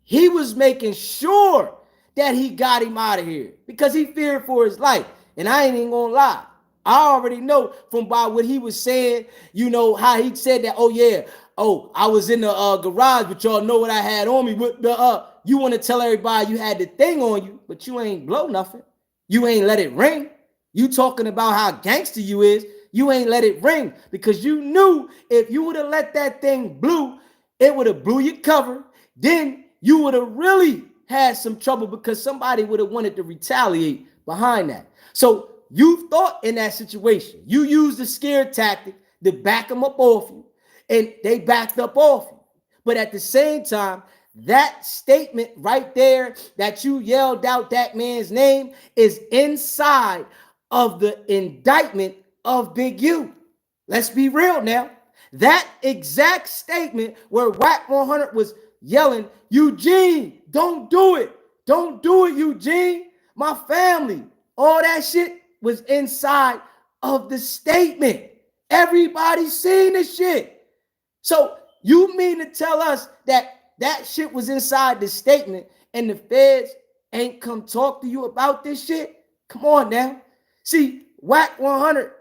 he was making sure that he got him out of here because he feared for his life. And I ain't even gonna lie. I already know from by what he was saying, you know, how he said that, oh yeah, oh, I was in the garage, but y'all know what I had on me. With the you want to tell everybody you had the thing on you, but you ain't blow nothing. You ain't let it ring. You talking about how gangster you is. You ain't let it ring because you knew if you would have let that thing blew, it would have blew your cover. Then you would have really had some trouble because somebody would have wanted to retaliate behind that. So you thought in that situation, you used the scare tactic to back them up off you, and they backed up off you. But at the same time, that statement right there that you yelled out that man's name is inside of the indictment of Big U. Let's be real now. That exact statement where Wack 100 was yelling, Eugene, don't do it. Don't do it, Eugene. My family. All that shit was inside of the statement. Everybody's seen the shit. So you mean to tell us that that shit was inside the statement and the feds ain't come talk to you about this shit? Come on now. See, Wack 100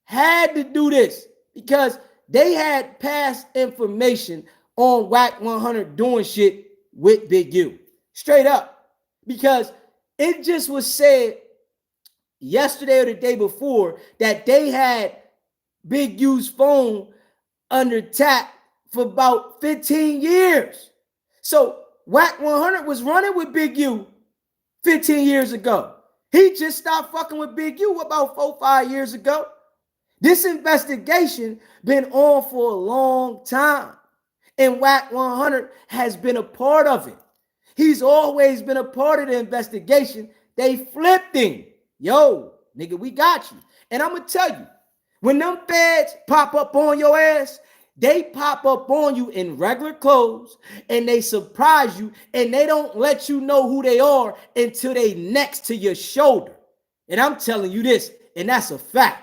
had to do this because they had past information on Wack 100 doing shit with Big U. Straight up. Because it just was said yesterday or the day before that they had Big U's phone under tap for about 15 years. So Wack 100 was running with Big U 15 years ago. He just stopped fucking with Big U about 4-5 years ago. This investigation been on for a long time, and Wack 100 has been a part of it. He's always been a part of the investigation. They flipped him. Yo, nigga, we got you. And I'm going to tell you, when them feds pop up on your ass, they pop up on you in regular clothes and they surprise you and they don't let you know who they are until they next to your shoulder. And I'm telling you this, and that's a fact.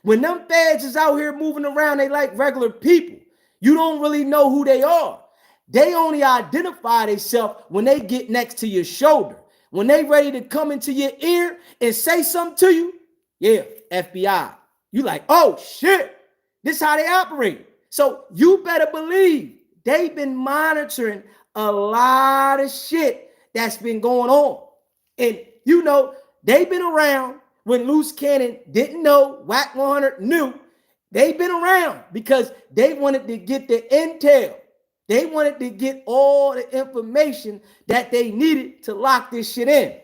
When them feds is out here moving around, they like regular people. You don't really know who they are. They only identify themselves when they get next to your shoulder. When they ready to come into your ear and say something to you, yeah, FBI. You like, oh shit, this is how they operate. So you better believe they've been monitoring a lot of shit that's been going on. And you know, they've been around when Luce Cannon didn't know, Wack 100 knew. They've been around because they wanted to get the intel. They wanted to get all the information that they needed to lock this shit in.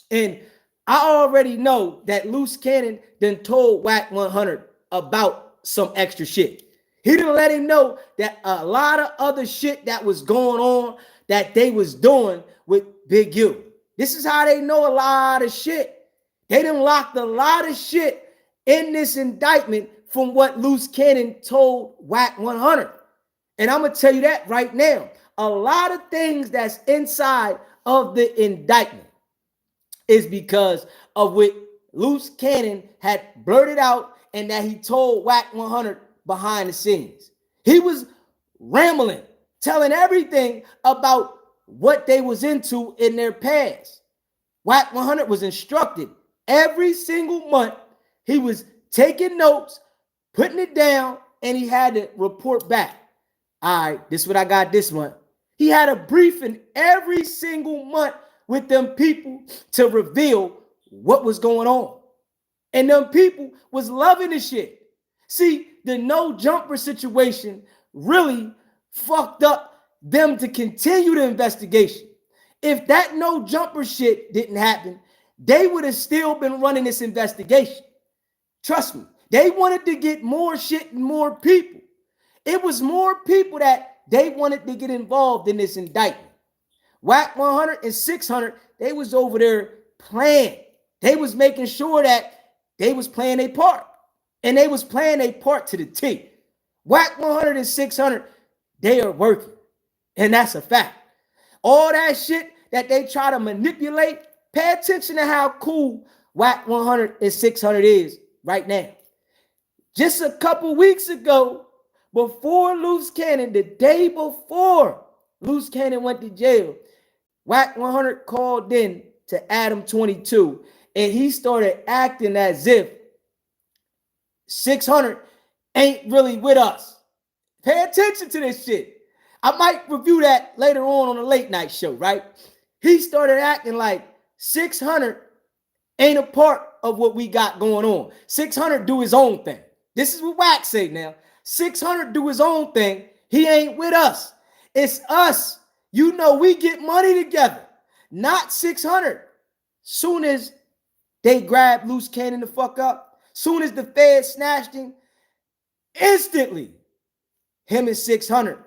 And I already know that Luce Cannon done told Wack 100 about some extra shit. He didn't let him know that a lot of other shit that was going on that they was doing with Big U. This is how they know a lot of shit. They done locked a lot of shit in this indictment from what Luce Cannon told Wack 100. And I'm going to tell you that right now. A lot of things that's inside of the indictment is because of what Luce Cannon had blurted out and that he told Wack 100 behind the scenes. He was rambling, telling everything about what they was into in their past. Wack 100 was instructed every single month. He was taking notes, putting it down, and he had to report back. All right, this is what I got this month. He had a briefing every single month with them people to reveal what was going on. And them people was loving the shit. See, the no jumper situation really fucked up them to continue the investigation. If that no jumper shit didn't happen, they would have still been running this investigation. Trust me, they wanted to get more shit and more people. It was more people that they wanted to get involved in this indictment. Wack 100 and 600, they was over there playing. They was making sure that they was playing a part. And they was playing a part to the T. Wack 100 and 600, they are working. And that's a fact. All that shit that they try to manipulate, pay attention to how cool Wack 100 and 600 is right now. Just a couple weeks ago, before Luce Cannon, the day before Luce Cannon went to jail, Wack 100 called in to Adam 22, and he started acting as if 600 ain't really with us. Pay attention to this shit. I might review that later on the late night show, right? He started acting like 600 ain't a part of what we got going on. 600 do his own thing. This is what Wack say now. 600 do his own thing. He ain't with us. It's us You know we get money together, not 600. Soon as they grabbed Luce Cannon the fuck up, soon as the Fed snatched him, instantly, him and 600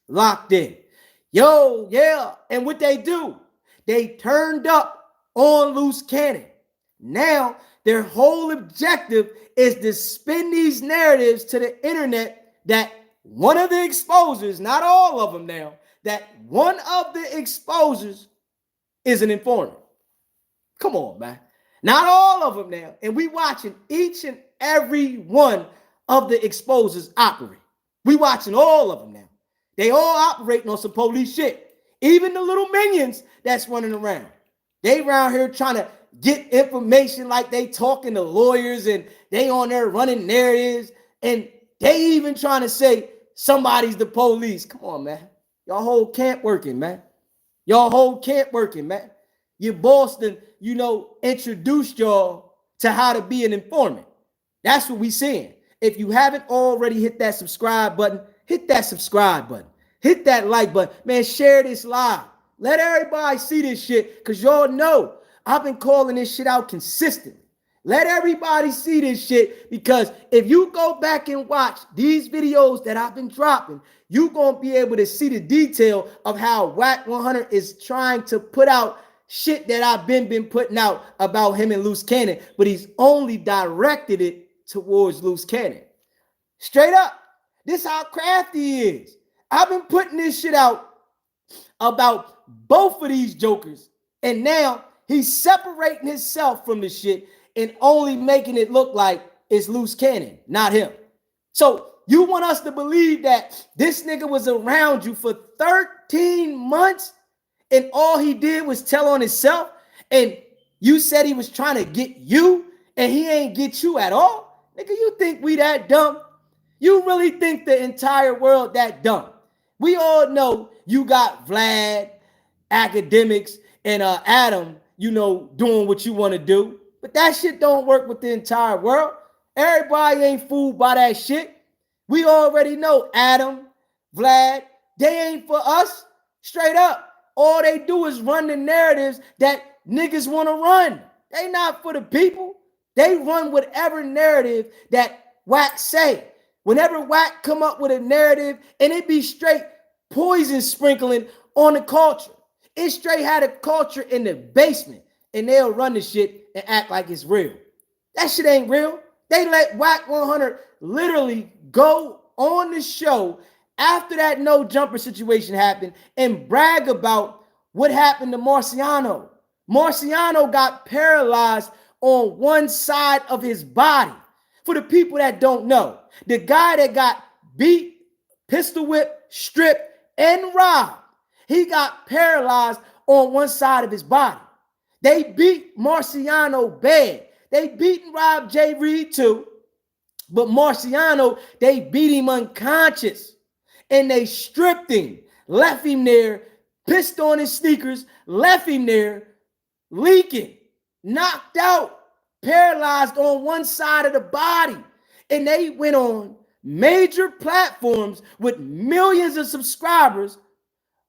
locked in. Yo, yeah. And what they do, they turned up on Luce Cannon. Now, their whole objective is to spin these narratives to the internet that one of the exposers, not all of them now, that one of the exposers is an informant. Come on, man. Not all of them now. And we watching each and every one of the exposers operate. We watching all of them now. They all operating on some police shit. Even the little minions that's running around. They around here trying to get information like they talking to lawyers and they on there running narratives. And they even trying to say somebody's the police. Come on, man. Y'all whole camp working, man. Y'all whole camp working, man. Your boss done, introduced y'all to how to be an informant. That's what we seeing. If you haven't already hit that subscribe button, hit that subscribe button. Hit that like button. Man, share this live. Let everybody see this shit because y'all know I've been calling this shit out consistently. Let everybody see this shit because if you go back and watch these videos that I've been dropping, you're going to be able to see the detail of how Wack 100 is trying to put out shit that I've been putting out about him and Luce Cannon, but he's only directed it towards Luce Cannon. Straight up. This how crafty is. I've been putting this shit out about both of these jokers, and now he's separating himself from the shit and only making it look like it's Luce Cannon, not him. So you want us to believe that this nigga was around you for 13 months and all he did was tell on himself, and you said he was trying to get you and he ain't get you at all? Nigga, you think we that dumb? You really think the entire world that dumb? We all know you got Vlad, academics, and Adam, doing what you want to do. But that shit don't work with the entire world. Everybody ain't fooled by that shit. We already know Adam, Vlad, they ain't for us. Straight up. All they do is run the narratives that niggas want to run. They not for the people. They run whatever narrative that Wack say. Whenever Wack come up with a narrative, and it be straight poison sprinkling on the culture. It straight had a culture in the basement, and they'll run the shit and act like it's real. That shit ain't real. They let Wack 100 literally go on the show after that no jumper situation happened and brag about what happened to Marciano. Marciano got paralyzed on one side of his body. For the people that don't know, the guy that got beat, pistol whipped, stripped, and robbed, he got paralyzed on one side of his body. They beat Marciano bad. They beat and robbed Jay Reed too. But Marciano, they beat him unconscious. And they stripped him, left him there, pissed on his sneakers, left him there, leaking, knocked out, paralyzed on one side of the body. And they went on major platforms with millions of subscribers,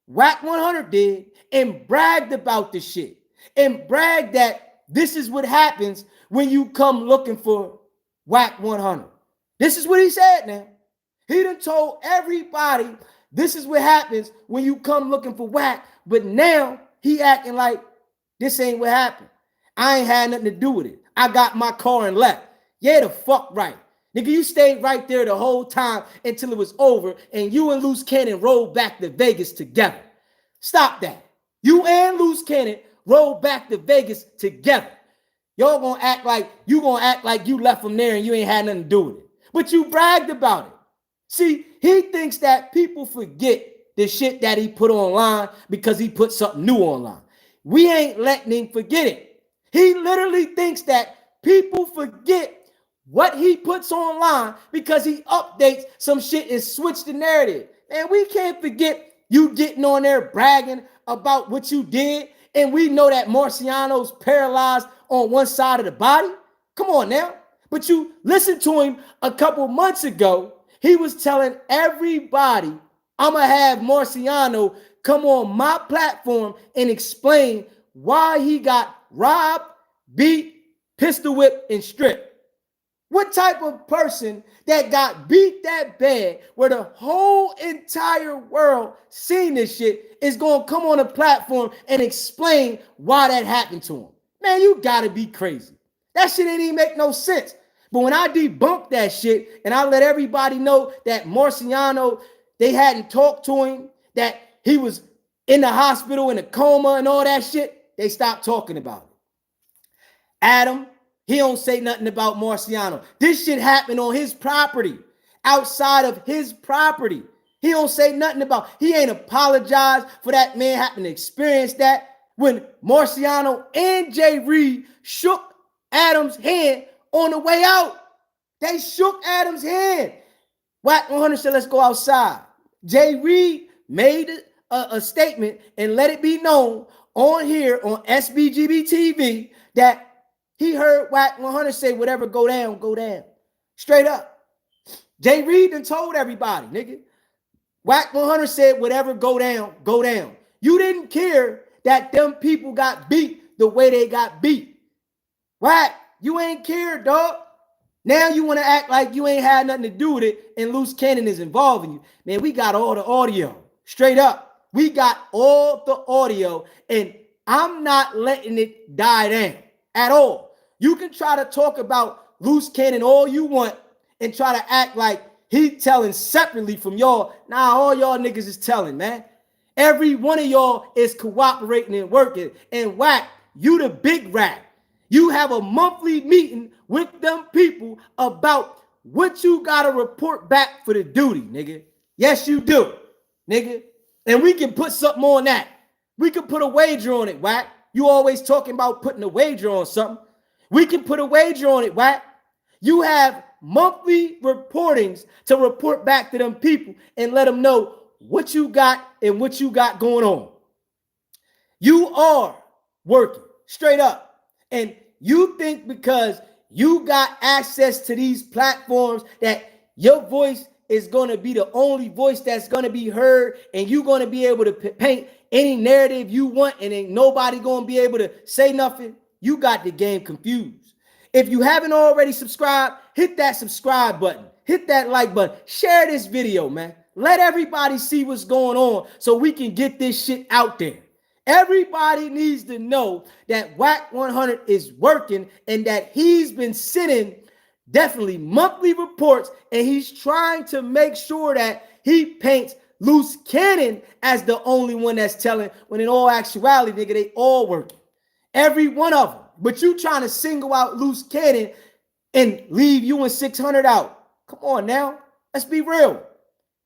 Wack 100 did, and bragged about this shit. And bragged that this is what happens when you come looking for Wack 100. This is what he said now. He done told everybody this is what happens when you come looking for Wack, but now he acting like this ain't what happened. I ain't had nothing to do with it. I got my car and left. Yeah, the fuck right. Nigga, you stayed right there the whole time until it was over and you and Luce Cannon rolled back to Vegas together. Stop that. You and Luce Cannon rolled back to Vegas together. Y'all gonna act like you left from there and you ain't had nothing to do with it. But you bragged about it. See, he thinks that people forget the shit that he put online because he put something new online. We ain't letting him forget it. He literally thinks that people forget what he puts online because he updates some shit and switch the narrative. And we can't forget you getting on there bragging about what you did. And we know that Marciano's paralyzed on one side of the body. Come on now. But you listened to him a couple months ago. He was telling everybody, I'm going to have Marciano come on my platform and explain why he got robbed, beat, pistol whipped, and stripped? What type of person that got beat that bad where the whole entire world seen this shit is going to come on a platform and explain why that happened to him? Man, you got to be crazy. That shit ain't even make no sense. But when I debunk that shit and I let everybody know that Marciano, they hadn't talked to him, that he was in the hospital in a coma and all that shit, they stopped talking about it. Adam, he don't say nothing about Marciano. This shit happened on his property, outside of his property. He don't say nothing about, he ain't apologized for that man having to experience that. When Marciano and Jay Reed shook Adam's hand on the way out. They shook Adam's hand. Wack 100 said, let's go outside. Jay Reed made a statement and let it be known on here on SBGB TV that he heard Wack 100 say, whatever go down, go down. Straight up. Jay Reed done told everybody, nigga. Wack 100 said, whatever go down, go down. You didn't care that them people got beat the way they got beat. Wack, you ain't care, dog. Now you want to act like you ain't had nothing to do with it and Luce Cannon is involving you. Man, we got all the audio. Straight up. We got all the audio and I'm not letting it die down at all. You can try to talk about Luce Cannon all you want and try to act like he telling separately from y'all. Nah, all y'all niggas is telling, man. Every one of y'all is cooperating and working. And Wack, you the big rat. You have a monthly meeting with them people about what you got to report back for the duty, nigga. Yes, you do, nigga. And we can put something on that. We can put a wager on it, Wack. You always talking about putting a wager on something. We can put a wager on it, Wack. You have monthly reportings to report back to them people and let them know what you got and what you got going on. You are working straight up. And you think because you got access to these platforms that your voice is going to be the only voice that's going to be heard and you're going to be able to paint any narrative you want and ain't nobody going to be able to say nothing. You got the game confused. If you haven't already subscribed, hit that subscribe button. Hit that like button. Share this video, man. Let everybody see what's going on so we can get this shit out there. Everybody needs to know that Wack 100 is working and that he's been sending definitely monthly reports and he's trying to make sure that he paints Luce Cannon as the only one that's telling, when in all actuality, nigga, they all working. Every one of them. But you trying to single out Luce Cannon and leave you and 600 out. Come on now. Let's be real.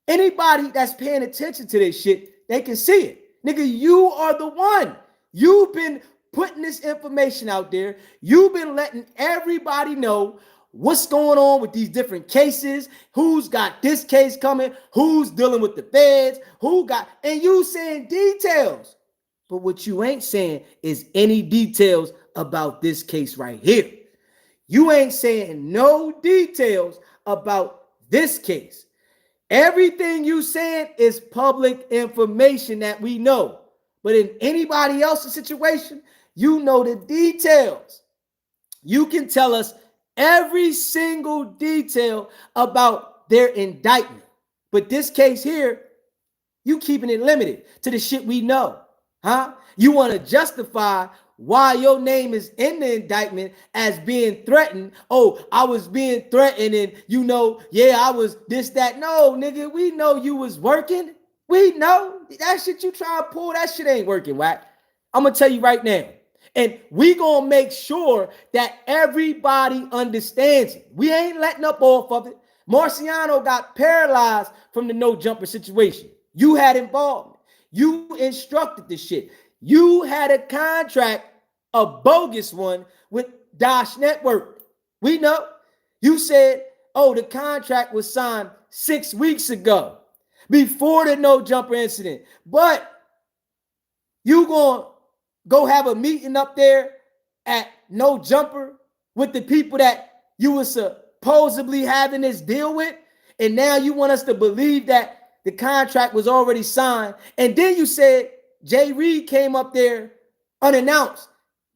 Anybody that's paying attention to this shit, they can see it. Nigga, you are the one. You've been putting this information out there. You've been letting everybody know what's going on with these different cases, who's got this case coming, who's dealing with the feds, who got, and you saying details. But what you ain't saying is any details about this case right here. You ain't saying no details about this case. Everything you saying is public information that we know. But in anybody else's situation, you know the details. You can tell us every single detail about their indictment. But this case here, you keeping it limited to the shit we know. Huh? You want to justify why your name is in the indictment as being threatened. Oh, I was being threatened and you know, yeah, I was this, that. No, nigga, we know you was working. We know that shit you try to pull, that shit ain't working, Wack. I'm going to tell you right now. And we going to make sure that everybody understands it. We ain't letting up off of it. Marciano got paralyzed from the no jumper situation. You had involvement. You instructed the shit. You had a contract, a bogus one, with Dash Network. We know. You said, oh, the contract was signed 6 weeks ago, before the no jumper incident. But you gonna go have a meeting up there at no jumper with the people that you were supposedly having this deal with, and now you want us to believe that the contract was already signed. And then you said Jay Reed came up there unannounced.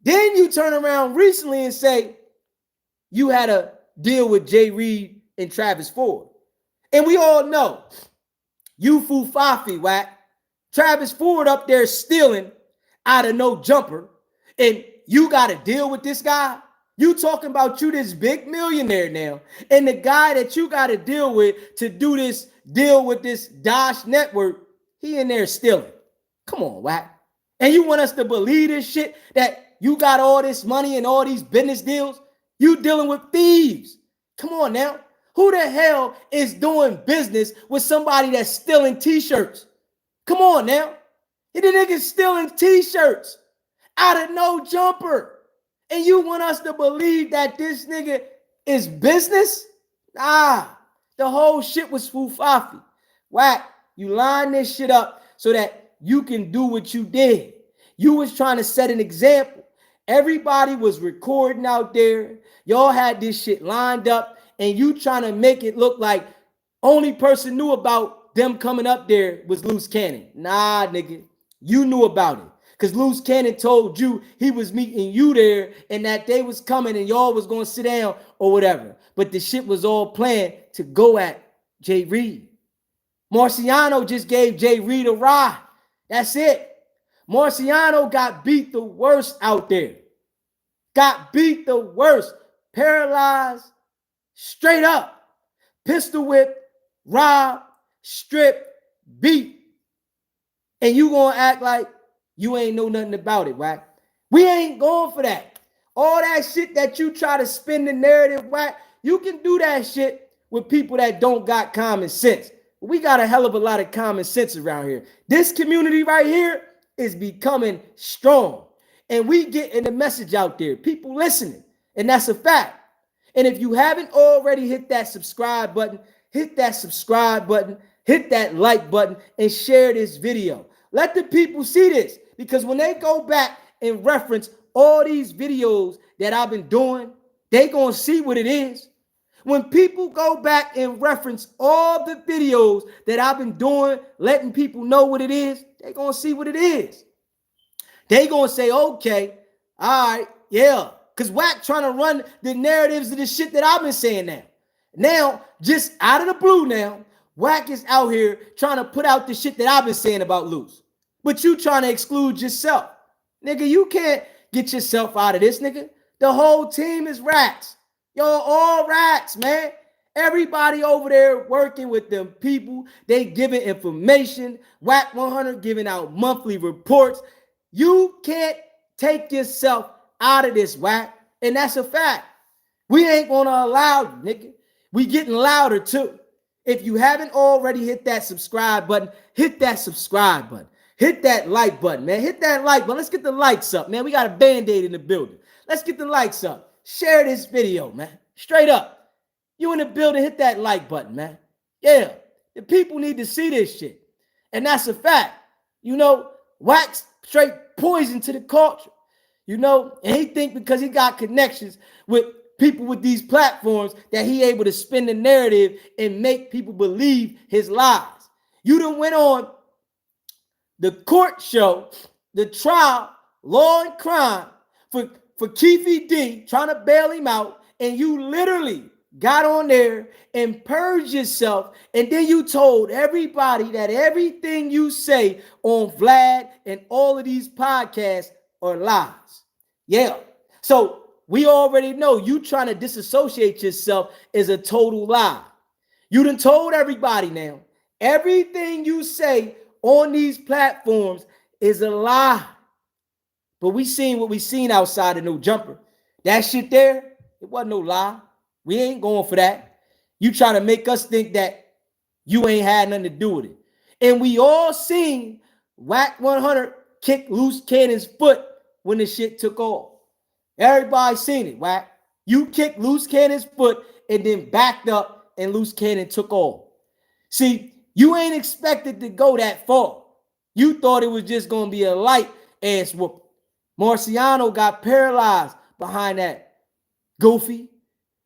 Then you turn around recently and say you had a deal with Jay Reed and Travis Ford. And we all know you Fufafi, Wack. Travis Ford up there stealing out of no jumper. And you got to deal with this guy. You talking about you this big millionaire now. And the guy that you got to deal with to do this deal with this Dosh network, he in there stealing. Come on, Wack. And you want us to believe this shit that you got all this money and all these business deals? You dealing with thieves. Come on now. Who the hell is doing business with somebody that's stealing t-shirts? Come on now. The nigga's stealing t-shirts out of no jumper. And you want us to believe that this nigga is business? Nah, the whole shit was fufafi. Wack, you line this shit up so that you can do what you did. You was trying to set an example. Everybody was recording out there. Y'all had this shit lined up and you trying to make it look like only person knew about them coming up there was Luce Cannon. Nah, nigga, you knew about it. Because Luce Cannon told you he was meeting you there and that they was coming and y'all was going to sit down or whatever. But the shit was all planned to go at Jay Reed. Marciano just gave Jay Reed a ride. That's it. Marciano got beat the worst out there. Got beat the worst. Paralyzed, straight up. Pistol whip, rob, strip, beat. And you going to act like you ain't know nothing about it, Wack. We ain't going for that. All that shit that you try to spin the narrative, Wack, you can do that shit with people that don't got common sense. We got a hell of a lot of common sense around here. This community right here is becoming strong. And we getting the message out there. People listening. And that's a fact. And if you haven't already hit that subscribe button, hit that subscribe button, hit that like button, and share this video. Let the people see this. Because when they go back and reference all these videos that I've been doing, they going to see what it is. When people go back and reference all the videos that I've been doing, letting people know what it is, they going to see what it is. They going to say, okay, all right, yeah. Because Wack trying to run the narratives of the shit that I've been saying now. Now, just out of the blue now, Wack is out here trying to put out the shit that I've been saying about Luce. But you trying to exclude yourself. Nigga, you can't get yourself out of this, nigga. The whole team is rats. Y'all all rats, man. Everybody over there working with them people. They giving information. Wack 100 giving out monthly reports. You can't take yourself out of this, Wack. And that's a fact. We ain't going to allow you, nigga. We getting louder, too. If you haven't already hit that subscribe button, hit that subscribe button. Hit that like button, man. Hit that like button. Let's get the likes up, man. We got a Band-Aid in the building. Let's get the likes up. Share this video, man. Straight up. You in the building, hit that like button, man. Yeah. The people need to see this shit. And that's a fact. You know, Wack's straight poison to the culture. You know, and he think because he got connections with people with these platforms that he able to spin the narrative and make people believe his lies. You done went on the court show, the trial, law and crime for Keefy D trying to bail him out, and you literally got on there and purged yourself, and then you told everybody that everything you say on Vlad and all of these podcasts are lies. Yeah. So we already know you trying to disassociate yourself is a total lie. You done told everybody now. Everything you say on these platforms is a lie. But we seen what we seen outside of No Jumper. That shit there, it wasn't no lie. We ain't going for that. You trying to make us think that you ain't had nothing to do with it. And we all seen Wack 100 kick Luce Cannon's foot when the shit took off. Everybody seen it, Wack. You kicked Luce Cannon's foot and then backed up and Luce Cannon took off. See, you ain't expected to go that far. You thought it was just going to be a light ass whoop. Marciano got paralyzed behind that. Goofy.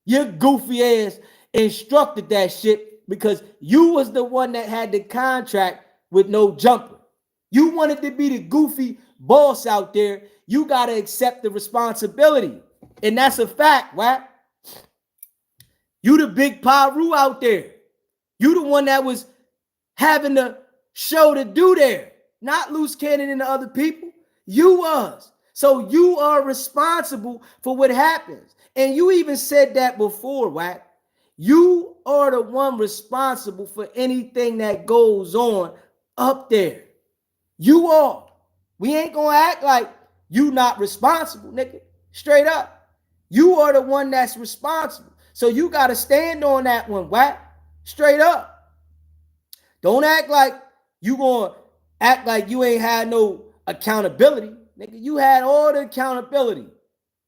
Your goofy ass instructed that shit because you was the one that had the contract with no jumper. You wanted to be the goofy boss out there. You got to accept the responsibility. And that's a fact, Wack. You the big Paru out there. You the one that was having the show to do there. Not Luce Cannon and the other people. You was. So you are responsible for what happens. And you even said that before, Wack. You are the one responsible for anything that goes on up there. You are. We ain't gonna act like you not responsible, nigga. Straight up. You are the one that's responsible. So you gotta stand on that one, Wack. Straight up. Don't act like you gonna act like you ain't had no accountability. Nigga, you had all the accountability.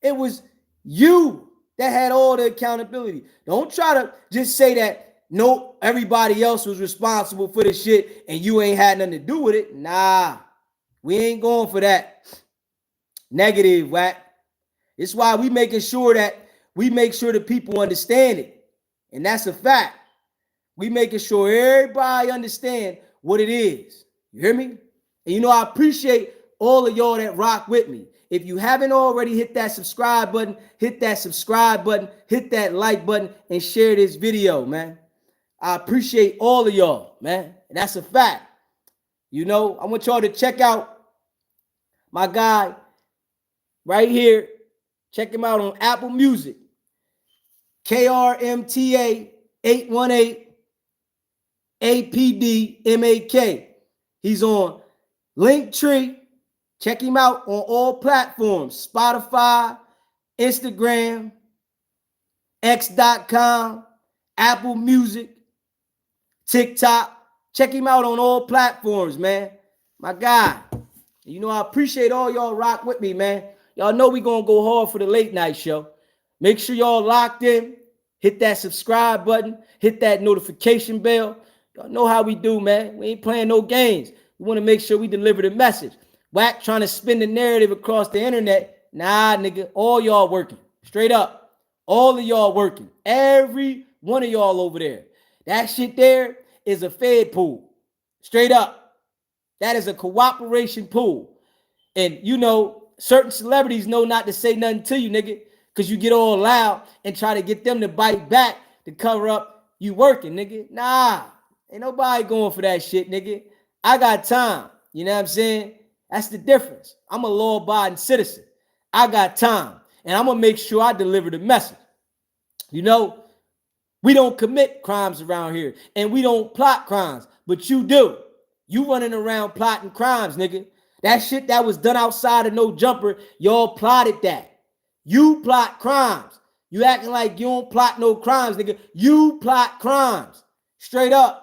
It was you that had all the accountability. Don't try to just say that no, everybody else was responsible for the shit and you ain't had nothing to do with it. Nah, we ain't going for that. Negative, Wack. It's why we making sure that we make sure the people understand it. And that's a fact. We making sure everybody understand what it is. You hear me? And you know, I appreciate all of y'all that rock with me. If you haven't already, hit that subscribe button, hit that subscribe button, hit that like button, and share this video, man. I appreciate all of y'all, man. And that's a fact. You know, I want y'all to check out my guy right here. Check him out on Apple Music. KRMTA 818 APDMAK. He's on Linktree. Check him out on all platforms. Spotify, Instagram, X.com, Apple Music, TikTok. Check him out on all platforms, man. My guy. You know, I appreciate all y'all rock with me, man. Y'all know we gonna go hard for the late night show. Make sure y'all locked in. Hit that subscribe button. Hit that notification bell. Y'all know how we do, man. We ain't playing no games. We want to make sure we deliver the message. Wack trying to spin the narrative across the internet. Nah, nigga. All y'all working. Straight up. All of y'all working. Every one of y'all over there. That shit there is a Fed pool. Straight up. That is a cooperation pool. And, you know, certain celebrities know not to say nothing to you, nigga, because you get all loud and try to get them to bite back to cover up you working, nigga. Nah, ain't nobody going for that shit, nigga. I got time. You know what I'm saying? That's the difference. I'm a law-abiding citizen. I got time. And I'm going to make sure I deliver the message. You know, we don't commit crimes around here. And we don't plot crimes. But you do. You running around plotting crimes, nigga. That shit that was done outside of no jumper, y'all plotted that. You plot crimes. You acting like you don't plot no crimes, nigga. You plot crimes. Straight up.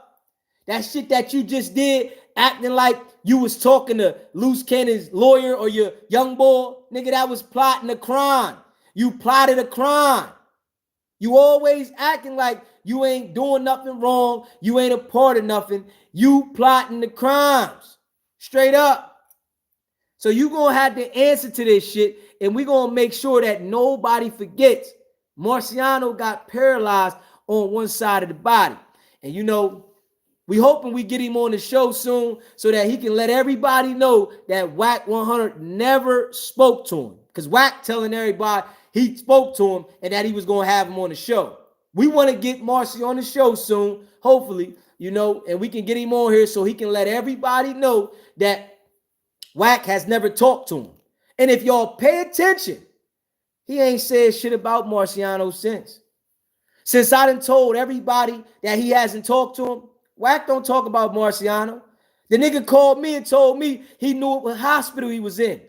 That shit that you just did, acting like you was talking to Luce Cannon's lawyer or your young boy, nigga, that was plotting a crime. You plotted a crime. You always acting like you ain't doing nothing wrong. You ain't a part of nothing. You plotting the crimes. Straight up. So you going to have to answer to this shit, and we going to make sure that nobody forgets Marciano got paralyzed on one side of the body. And, you know, we hoping we get him on the show soon so that he can let everybody know that Wack 100 never spoke to him. Because Wack telling everybody he spoke to him and that he was going to have him on the show. We want to get Marcy on the show soon, hopefully, you know, and we can get him on here so he can let everybody know that Wack has never talked to him. And if y'all pay attention, he ain't said shit about Marciano since. Since I done told everybody that he hasn't talked to him, Wack don't talk about Marciano. The nigga called me and told me he knew what hospital he was in.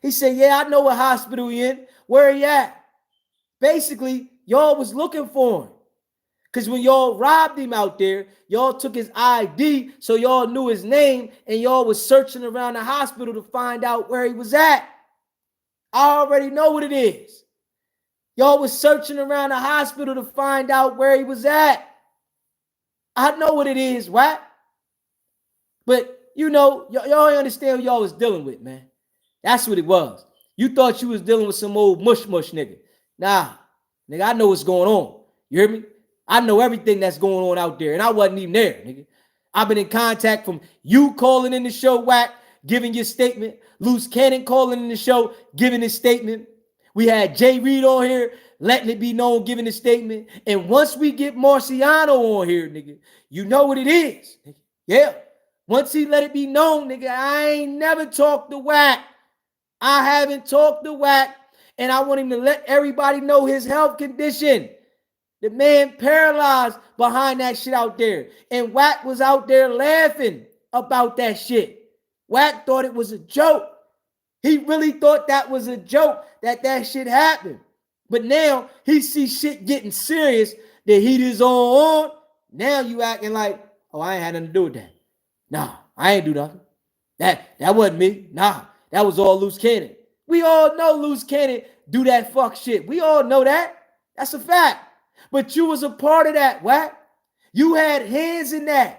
He said, yeah, I know what hospital he in. Where he at? Basically, y'all was looking for him. Because when y'all robbed him out there, y'all took his ID so y'all knew his name and y'all was searching around the hospital to find out where he was at. I already know what it is. Y'all was searching around the hospital to find out where he was at. I know what it is, right? But, you know, y'all understand what y'all was dealing with, man. That's what it was. You thought you was dealing with some old mush nigga. Nah, nigga, I know what's going on. You hear me? I know everything that's going on out there, and I wasn't even there, nigga. I've been in contact from you calling in the show, Wack, giving your statement. Luce Cannon calling in the show, giving his statement. We had Jay Reed on here, letting it be known, giving his statement. And once we get Marciano on here, nigga, you know what it is. Nigga. Yeah. Once he let it be known, nigga, I ain't never talked to Wack. I haven't talked to Wack. And I want him to let everybody know his health condition. The man paralyzed behind that shit out there. And Wack was out there laughing about that shit. Wack thought it was a joke. He really thought that was a joke, that shit happened. But now he sees shit getting serious. The heat is on. Now you acting like, oh, I ain't had nothing to do with that. Nah, I ain't do nothing. That wasn't me. Nah, that was all Luce Cannon. We all know Luce Cannon do that fuck shit. We all know that. That's a fact. But you was a part of that, Wack. You had hands in that.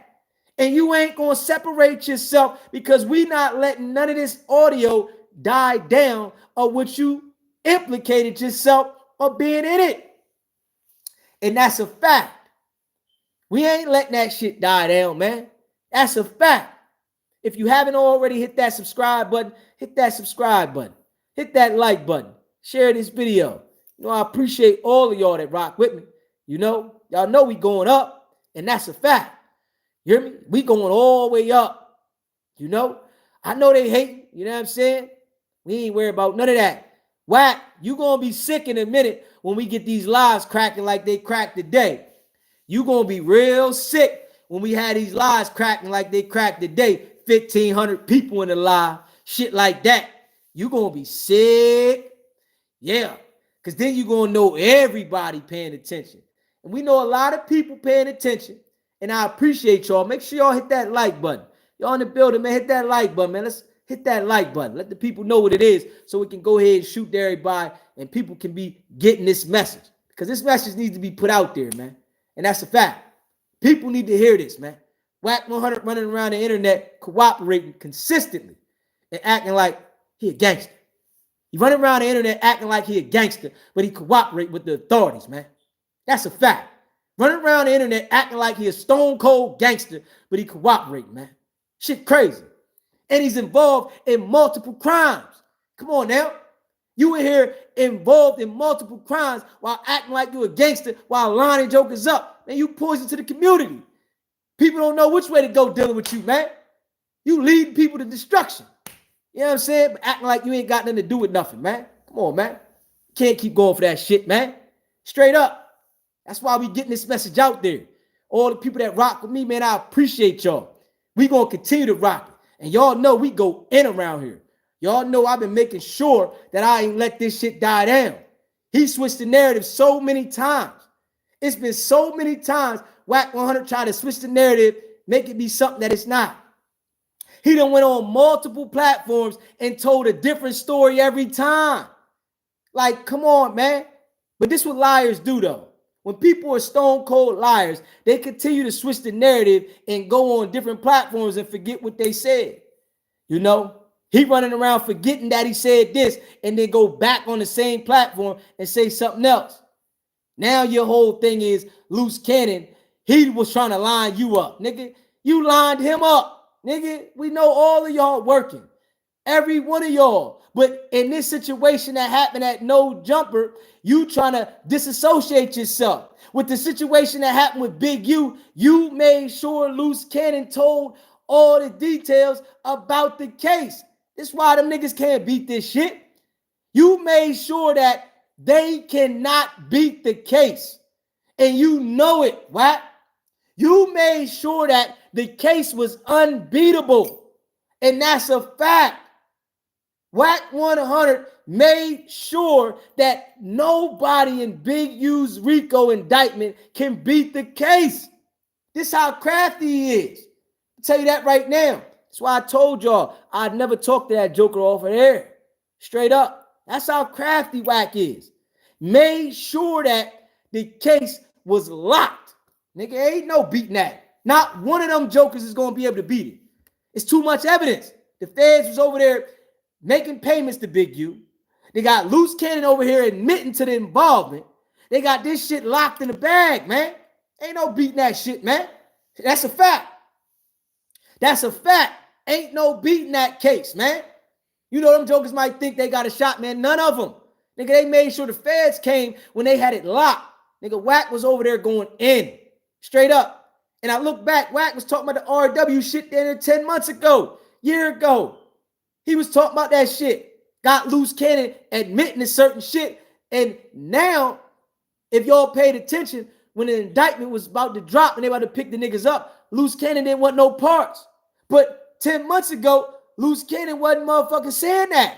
And you ain't going to separate yourself because we not letting none of this audio die down of what you implicated yourself of being in it. And that's a fact. We ain't letting that shit die down, man. That's a fact. If you haven't already hit that subscribe button, hit that subscribe button. Hit that like button. Share this video. You know, I appreciate all of y'all that rock with me. You know, y'all know we going up, and that's a fact. You hear me? We going all the way up. You know, I know they hate, you know what I'm saying? We ain't worried about none of that. Wack, you going to be sick in a minute when we get these lives cracking like they cracked today. You going to be real sick when we had these lives cracking like they cracked today. 1,500 people in the live, shit like that. You going to be sick. Yeah, because then you going to know everybody paying attention. And we know a lot of people paying attention. And I appreciate y'all. Make sure y'all hit that like button. Y'all in the building, man, hit that like button, man. Let's hit that like button. Let the people know what it is so we can go ahead and shoot to everybody and people can be getting this message. Because this message needs to be put out there, man. And that's a fact. People need to hear this, man. Wack 100 running around the internet, cooperating consistently and acting like he a gangster. He running around the internet acting like he a gangster, but he cooperate with the authorities, man. That's a fact. Running around the internet acting like he a stone cold gangster, but he cooperate, man. Shit crazy. And he's involved in multiple crimes. Come on now. You in here involved in multiple crimes while acting like you a gangster while lining jokers up. Man, you poison to the community. People don't know which way to go dealing with you, man. You leading people to destruction. You know what I'm saying? But acting like you ain't got nothing to do with nothing, man. Come on, man. Can't keep going for that shit, man. Straight up. That's why we getting this message out there. All the people that rock with me, man, I appreciate y'all. We going to continue to rock it. And y'all know we go in around here. Y'all know I've been making sure that I ain't let this shit die down. He switched the narrative so many times. It's been so many times Wack 100 tried to switch the narrative, make it be something that it's not. He done went on multiple platforms and told a different story every time. Like, come on, man. But this is what liars do, though. When people are stone cold liars, they continue to switch the narrative and go on different platforms and forget what they said. You know, he running around forgetting that he said this and then go back on the same platform and say something else. Now your whole thing is Luce Cannon. He was trying to line you up, nigga. You lined him up, nigga. We know all of y'all working. Every one of y'all. But in this situation that happened at No Jumper, you trying to disassociate yourself. With the situation that happened with Big U, you made sure Luce Cannon told all the details about the case. That's why them niggas can't beat this shit. You made sure that they cannot beat the case. And you know it, Wack. You made sure that the case was unbeatable. And that's a fact. Wack 100 made sure that nobody in Big U's RICO indictment can beat the case. This is how crafty he is. I'll tell you that right now. That's why I told y'all I'd never talk to that joker off of air. Straight up. That's how crafty Wack is. Made sure that the case was locked. Nigga, ain't no beating that. Not one of them jokers is going to be able to beat it. It's too much evidence. The feds was over there making payments to Big U. They got Luce Cannon over here admitting to the involvement. They got this shit locked in the bag, man. Ain't no beating that shit, man. That's a fact. That's a fact. Ain't no beating that case, man. You know them jokers might think they got a shot, man. None of them. Nigga, they made sure the feds came when they had it locked. Nigga, Wack was over there going in. Straight up. And I look back, Wack was talking about the RW shit there 10 months ago, year ago. He was talking about that shit. Got Luce Cannon admitting to certain shit. And now, if y'all paid attention, when the indictment was about to drop and they about to pick the niggas up, Luce Cannon didn't want no parts. But 10 months ago, Luce Cannon wasn't motherfucking saying that.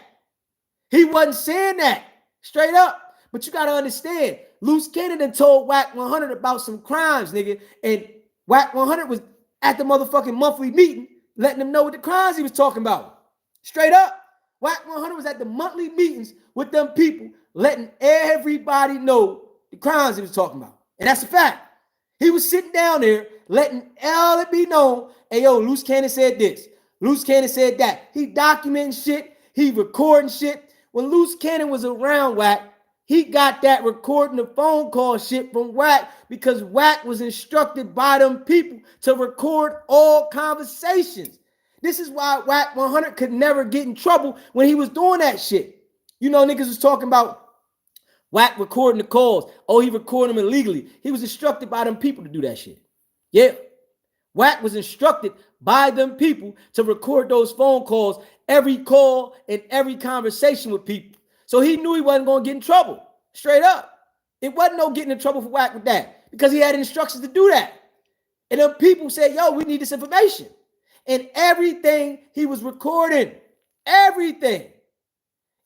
He wasn't saying that. Straight up. But you got to understand, Luce Cannon done told Wack 100 about some crimes, nigga. And Wack 100 was at the motherfucking monthly meeting letting them know what the crimes he was talking about. Straight up. Wack 100 was at the monthly meetings with them people letting everybody know the crimes he was talking about. And that's a fact. He was sitting down there letting all it be known, hey, yo, Luce Cannon said this. Luce Cannon said that. He documenting shit. He recording shit. When Luce Cannon was around Wack, he got that recording the phone call shit from Wack because Wack was instructed by them people to record all conversations. This is why Wack 100 could never get in trouble when he was doing that shit. You know, niggas was talking about Wack recording the calls. Oh, he recorded them illegally. He was instructed by them people to do that shit. Yeah. Wack was instructed by them people to record those phone calls, every call and every conversation with people. So he knew he wasn't going to get in trouble. Straight up. It wasn't no getting in trouble for Wack with that because he had instructions to do that. And then people said, yo, we need this information. And everything he was recording, everything.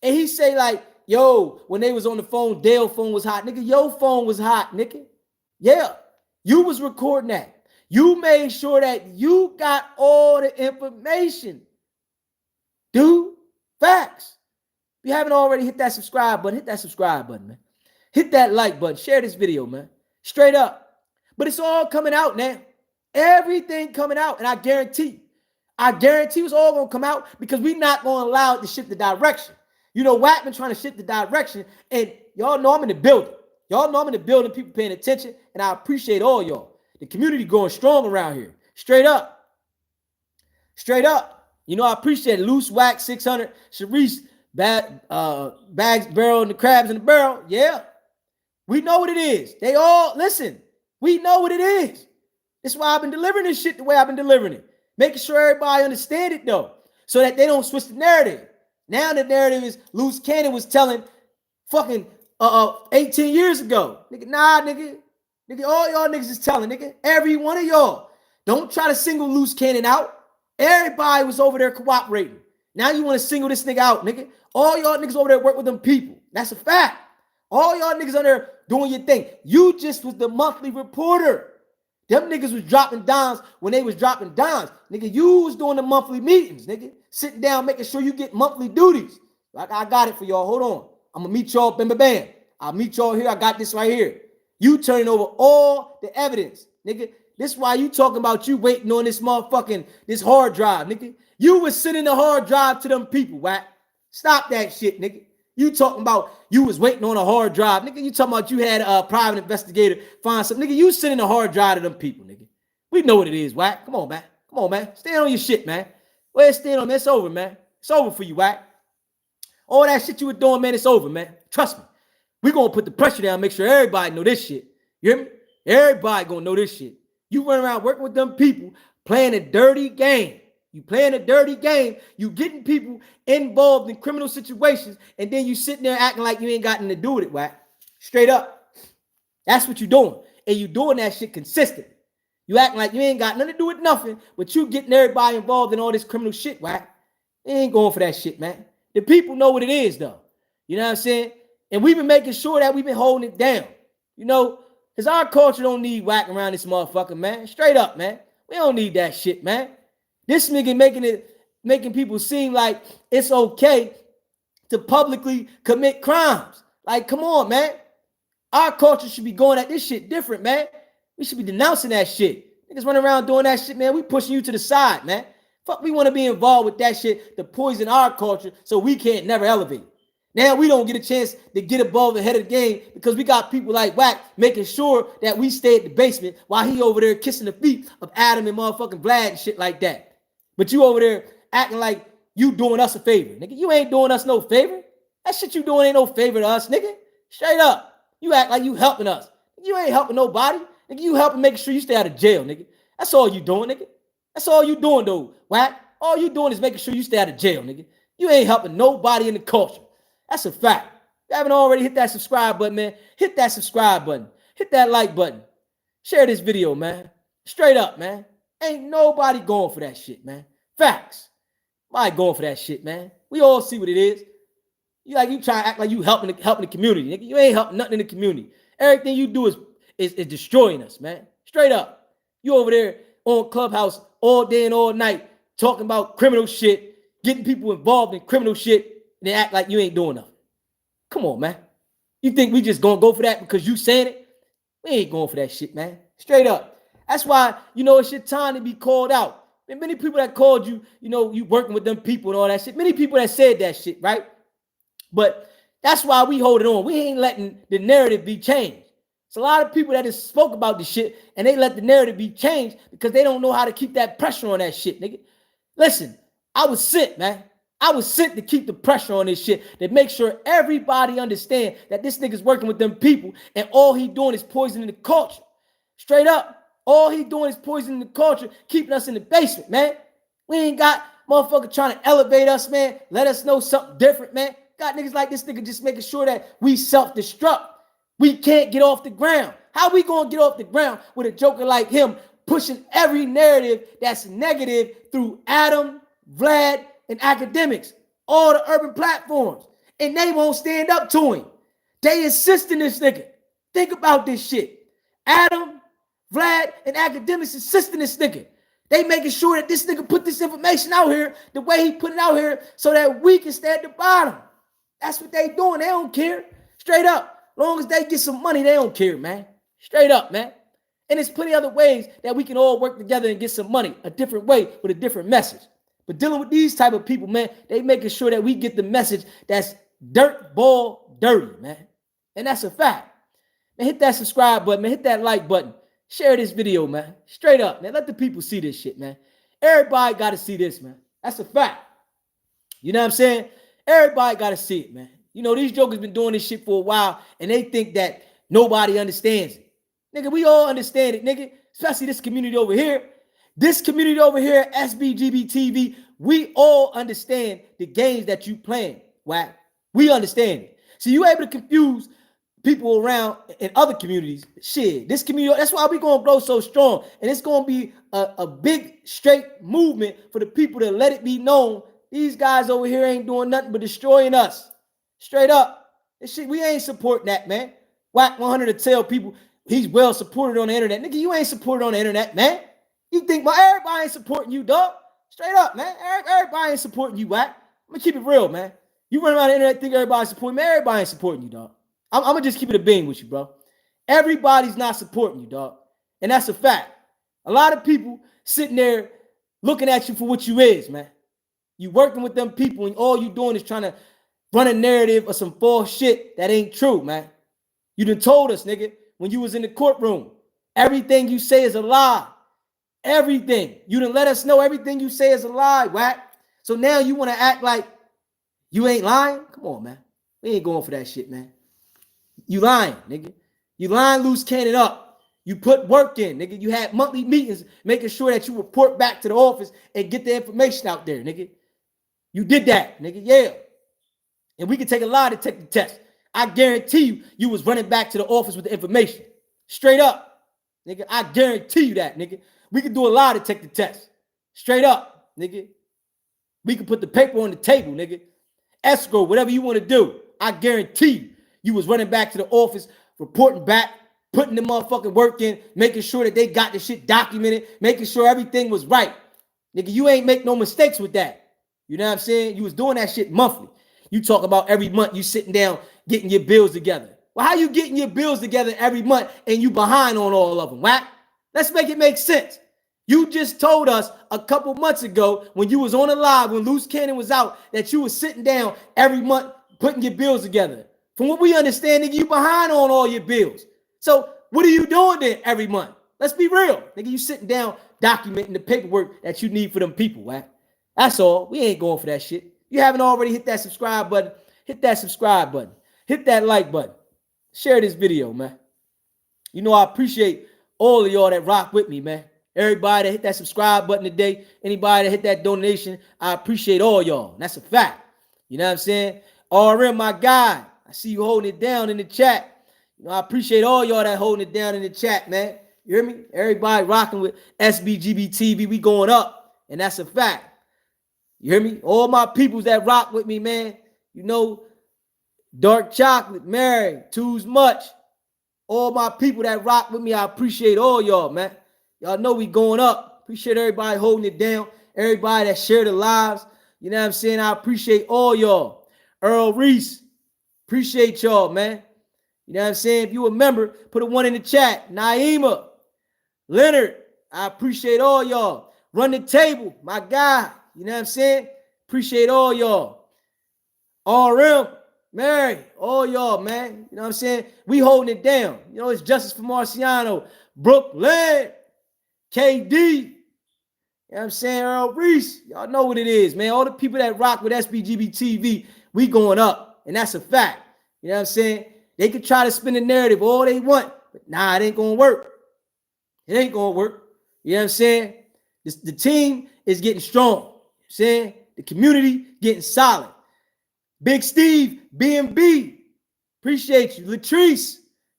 And he say like, yo, when they was on the phone, Dale's phone was hot. Nigga, your phone was hot, nigga. Yeah, you was recording that. You made sure that you got all the information. Dude, facts. If you haven't already, hit that subscribe button. Hit that subscribe button, man. Hit that like button. Share this video, man. Straight up. But it's all coming out now. Everything coming out. And I guarantee it's all going to come out because we're not going to allow it to shift the direction. You know, Wack been trying to shift the direction. And y'all know I'm in the building. Y'all know I'm in the building. People paying attention. And I appreciate all y'all. The community going strong around here. Straight up. Straight up. You know, I appreciate it. Luce, Wack, 600, Sharice, Bags, Barrel, and the Crabs in the Barrel. Yeah. We know what it is. They all, listen, we know what it is. That's why I've been delivering this shit the way I've been delivering it. Making sure everybody understand it, though, so that they don't switch the narrative. Now the narrative is Luce Cannon was telling fucking 18 years ago. Nigga, nah, nigga. Nigga, all y'all niggas is telling, nigga. Every one of y'all. Don't try to single Luce Cannon out. Everybody was over there cooperating. Now you want to single this nigga out, nigga. All y'all niggas over there work with them people. That's a fact. All y'all niggas under there doing your thing. You just was the monthly reporter. Them niggas was dropping dimes when they was dropping dimes. Nigga, you was doing the monthly meetings, nigga. Sitting down, making sure you get monthly duties. Like, I got it for y'all. Hold on. I'm going to meet y'all, bam, bam, bam. I'll meet y'all here. I got this right here. You turning over all the evidence, nigga. This is why you talking about you waiting on this motherfucking, this hard drive, nigga. You was sending the hard drive to them people, Wack. Stop that shit, nigga. You talking about you was waiting on a hard drive, nigga. You talking about you had a private investigator find something, nigga. You sending a hard drive to them people, nigga. We know what it is, Wack. Come on, man. Come on, man. Stand on your shit, man. Where stand on, man? It's over, man. It's over for you, Wack. All that shit you were doing, man, it's over, man. Trust me. We're going to put the pressure down, make sure everybody know this shit. You hear me? Everybody going to know this shit. You run around working with them people, playing a dirty game. You playing a dirty game. You getting people involved in criminal situations, and then you sitting there acting like you ain't got nothing to do with it, Wack. Straight up. That's what you doing. And you doing that shit consistently. You acting like you ain't got nothing to do with nothing, but you getting everybody involved in all this criminal shit, Wack. They ain't going for that shit, man. The people know what it is, though. You know what I'm saying? And we've been making sure that we've been holding it down. You know, because our culture don't need Wack around this motherfucker, man. Straight up, man. We don't need that shit, man. This nigga making people seem like it's okay to publicly commit crimes. Like, come on, man. Our culture should be going at this shit different, man. We should be denouncing that shit. Niggas running around doing that shit, man. We pushing you to the side, man. Fuck, we want to be involved with that shit to poison our culture so we can't never elevate. Now we don't get a chance to get above the head of the game because we got people like Wack making sure that we stay at the basement while he over there kissing the feet of Adam and motherfucking Vlad and shit like that. But you over there acting like you doing us a favor, nigga. You ain't doing us no favor. That shit you doing ain't no favor to us, nigga. Straight up. You act like you helping us. You ain't helping nobody. Nigga, you helping making sure you stay out of jail, nigga. That's all you doing, nigga. That's all you doing, though, Wack. All you doing is making sure you stay out of jail, nigga. You ain't helping nobody in the culture. That's a fact. If you haven't already hit that subscribe button, man, hit that subscribe button. Hit that like button. Share this video, man. Straight up, man. Ain't nobody going for that shit, man. Facts. Nobody going for that shit, man. We all see what it is. You try to act like you helping the community, nigga. You ain't helping nothing in the community. Everything you do is destroying us, man. Straight up. You over there on Clubhouse all day and all night talking about criminal shit, getting people involved in criminal shit, and they act like you ain't doing nothing. Come on, man. You think we just gonna go for that because you saying it? We ain't going for that shit, man. Straight up. That's why, it's your time to be called out. And many people that called you, you working with them people and all that shit. Many people that said that shit, right? But that's why we hold it on. We ain't letting the narrative be changed. It's a lot of people that just spoke about this shit and they let the narrative be changed because they don't know how to keep that pressure on that shit, nigga. Listen, I was sent, man. I was sent to keep the pressure on this shit, to make sure everybody understand that this nigga's working with them people and all he doing is poisoning the culture. Straight up, all he doing is poisoning the culture, keeping us in the basement, man. We ain't got motherfucker trying to elevate us, man. Let us know something different, man. Got niggas like this nigga just making sure that we self-destruct. We can't get off the ground. How we gonna get off the ground with a joker like him pushing every narrative that's negative through Adam, Vlad, and academics, all the urban platforms, and they won't stand up to him. They insist in this nigga. Think about this shit. Adam, Vlad, and academics insist in this nigga. They making sure that this nigga put this information out here the way he put it out here so that we can stay at the bottom. That's what they doing. They don't care. Straight up. As long as they get some money, they don't care, man. Straight up, man. And there's plenty of other ways that we can all work together and get some money, a different way with a different message. But dealing with these type of people, man, they making sure that we get the message that's dirt ball dirty, man. And that's a fact. Man, hit that subscribe button, man. Hit that like button. Share this video, man. Straight up, man. Let the people see this shit, man. Everybody got to see this, man. That's a fact. You know what I'm saying? Everybody got to see it, man. These jokers been doing this shit for a while, and they think that nobody understands it. Nigga, we all understand it, nigga. Especially this community over here. This community over here, SBGB we all understand the games that you playing, Wack. We understand it. So you able to confuse people around in other communities. Shit, this community, that's why we going to grow so strong. And it's going to be a big, straight movement for the people to let it be known these guys over here ain't doing nothing but destroying us. Straight up. This shit, we ain't supporting that, man. Wack 100 to tell people he's well supported on the internet. Nigga, you ain't supported on the internet, man. You think everybody ain't supporting you, dog? Straight up, man. Everybody ain't supporting you, Wack. I'm going to keep it real, man. You run around the internet think everybody's supporting me. Everybody ain't supporting you, dog. I'm going to just keep it a beam with you, bro. Everybody's not supporting you, dog. And that's a fact. A lot of people sitting there looking at you for what you is, man. You working with them people and all you doing is trying to run a narrative of some false shit that ain't true, man. You done told us, nigga, when you was in the courtroom, everything you say is a lie. Everything. You done let us know everything you say is a lie, Wack. So now you want to act like you ain't lying? Come on, man. We ain't going for that shit, man. You lying, nigga. You lying loose cannon up. You put work in, nigga. You had monthly meetings making sure that you report back to the office and get the information out there, nigga. You did that, nigga. Yeah. And we can take a lie detector test. I guarantee you was running back to the office with the information. Straight up. Nigga, I guarantee you that, nigga. We can do a lie detector test. Straight up, nigga. We can put the paper on the table, nigga. Escrow, whatever you want to do. I guarantee you was running back to the office, reporting back, putting the motherfucking work in, making sure that they got the shit documented, making sure everything was right. Nigga, you ain't make no mistakes with that. You know what I'm saying? You was doing that shit monthly. You talk about every month you sitting down getting your bills together. Well, how you getting your bills together every month and you behind on all of them, Wack? Let's make it make sense. You just told us a couple months ago when you was on a live, when Luce Cannon was out, that you was sitting down every month putting your bills together. From what we understand, nigga, you behind on all your bills. So what are you doing then every month? Let's be real. Nigga, you sitting down documenting the paperwork that you need for them people, Wack. That's all. We ain't going for that shit. You haven't already hit that subscribe button. Hit that subscribe button. Hit that like button. Share this video, man. You know I appreciate all of y'all that rock with me, man. Everybody that hit that subscribe button today, anybody that hit that donation, I appreciate all y'all. That's a fact. You know what I'm saying? RM, my guy, I see you holding it down in the chat. You know, I appreciate all y'all that holding it down in the chat, man. You hear me? Everybody rocking with SBGB TV. We going up, and that's a fact. You hear me? All my peoples that rock with me, man. You know, Dark Chocolate, Mary, Too's Much. All my people that rock with me, I appreciate all y'all, man. Y'all know we going up. Appreciate everybody holding it down. Everybody that share the lives. You know what I'm saying? I appreciate all y'all. Earl Reese, appreciate y'all, man. You know what I'm saying? If you a member, put a 1 in the chat. Naima, Leonard, I appreciate all y'all. Run the table, my guy. You know what I'm saying? Appreciate all y'all. RM, Mary, all y'all, man. You know what I'm saying? We holding it down. You know, it's Justice for Marciano. Brooklyn, KD. You know what I'm saying? Earl Reese. Y'all know what it is, man. All the people that rock with SBGB TV, we going up. And that's a fact. You know what I'm saying? They can try to spin the narrative all they want. But nah, it ain't going to work. It ain't going to work. You know what I'm saying? The team is getting strong. You know what I'm saying? The community getting solid. Big Steve, BMB, appreciate you. Latrice,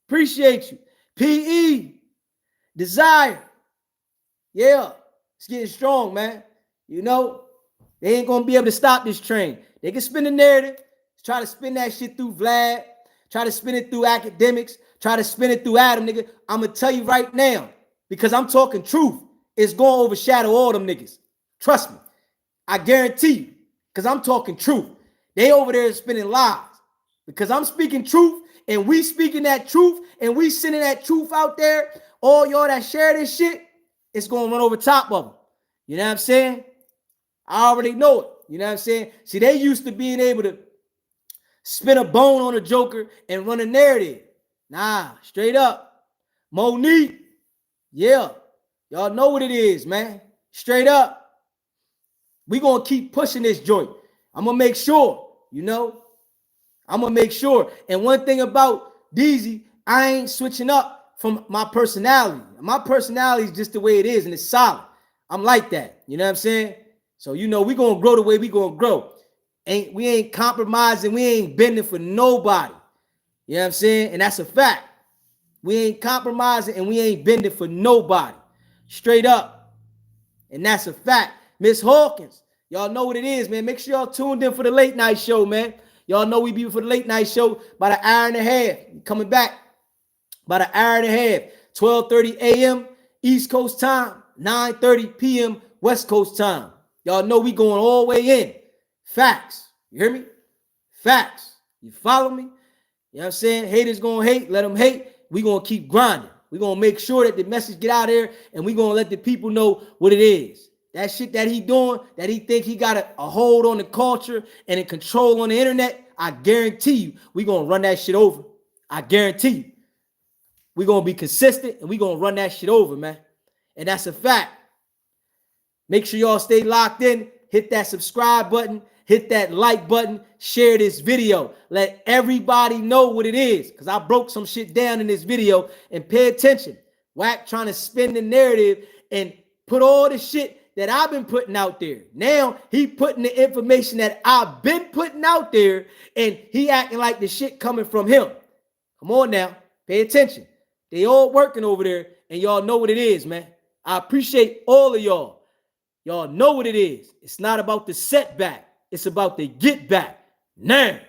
appreciate you. PE, Desire, yeah, it's getting strong, man. You know, they ain't going to be able to stop this train. They can spin the narrative, try to spin that shit through Vlad, try to spin it through academics, try to spin it through Adam, nigga. I'm going to tell you right now, because I'm talking truth, it's going to overshadow all them niggas. Trust me. I guarantee you, because I'm talking truth. They over there spinning lies because I'm speaking truth and we speaking that truth and we sending that truth out there. All y'all that share this shit, it's going to run over top of them. You know what I'm saying? I already know it. You know what I'm saying? See, they used to being able to spin a bone on a joker and run a narrative. Nah, straight up. Monique, yeah. Y'all know what it is, man. Straight up. We going to keep pushing this joint. I'm going to make sure. You know, I'm going to make sure. And one thing about DZ, I ain't switching up from my personality. My personality is just the way it is, and it's solid. I'm like that. You know what I'm saying? So, you know, we going to grow the way we going to grow. We ain't compromising. We ain't bending for nobody. You know what I'm saying? And that's a fact. We ain't compromising, and we ain't bending for nobody. Straight up. And that's a fact. Miss Hawkins. Y'all know what it is, man. Make sure y'all tuned in for the late night show, man. Y'all know we be for the late night show about an hour and a half. Coming back about an hour and a half. 12:30 a.m. East Coast time. 9:30 p.m. West Coast time. Y'all know we going all the way in. Facts. You hear me? Facts. You follow me? You know what I'm saying? Haters going to hate. Let them hate. We going to keep grinding. We going to make sure that the message get out there, and we going to let the people know what it is. That shit that he doing, that he think he got a hold on the culture and a control on the internet, I guarantee you, we going to run that shit over. I guarantee you. We going to be consistent, and we going to run that shit over, man. And that's a fact. Make sure y'all stay locked in. Hit that subscribe button. Hit that like button. Share this video. Let everybody know what it is, because I broke some shit down in this video. And pay attention. Wack trying to spin the narrative and put all the shit that I've been putting out there. Now he putting the information that I've been putting out there, and he acting like the shit coming from him. Come on now. Pay attention. They all working over there, and y'all know what it is, man. I appreciate all of y'all. Y'all know what it is. It's not about the setback. It's about the get back. Now.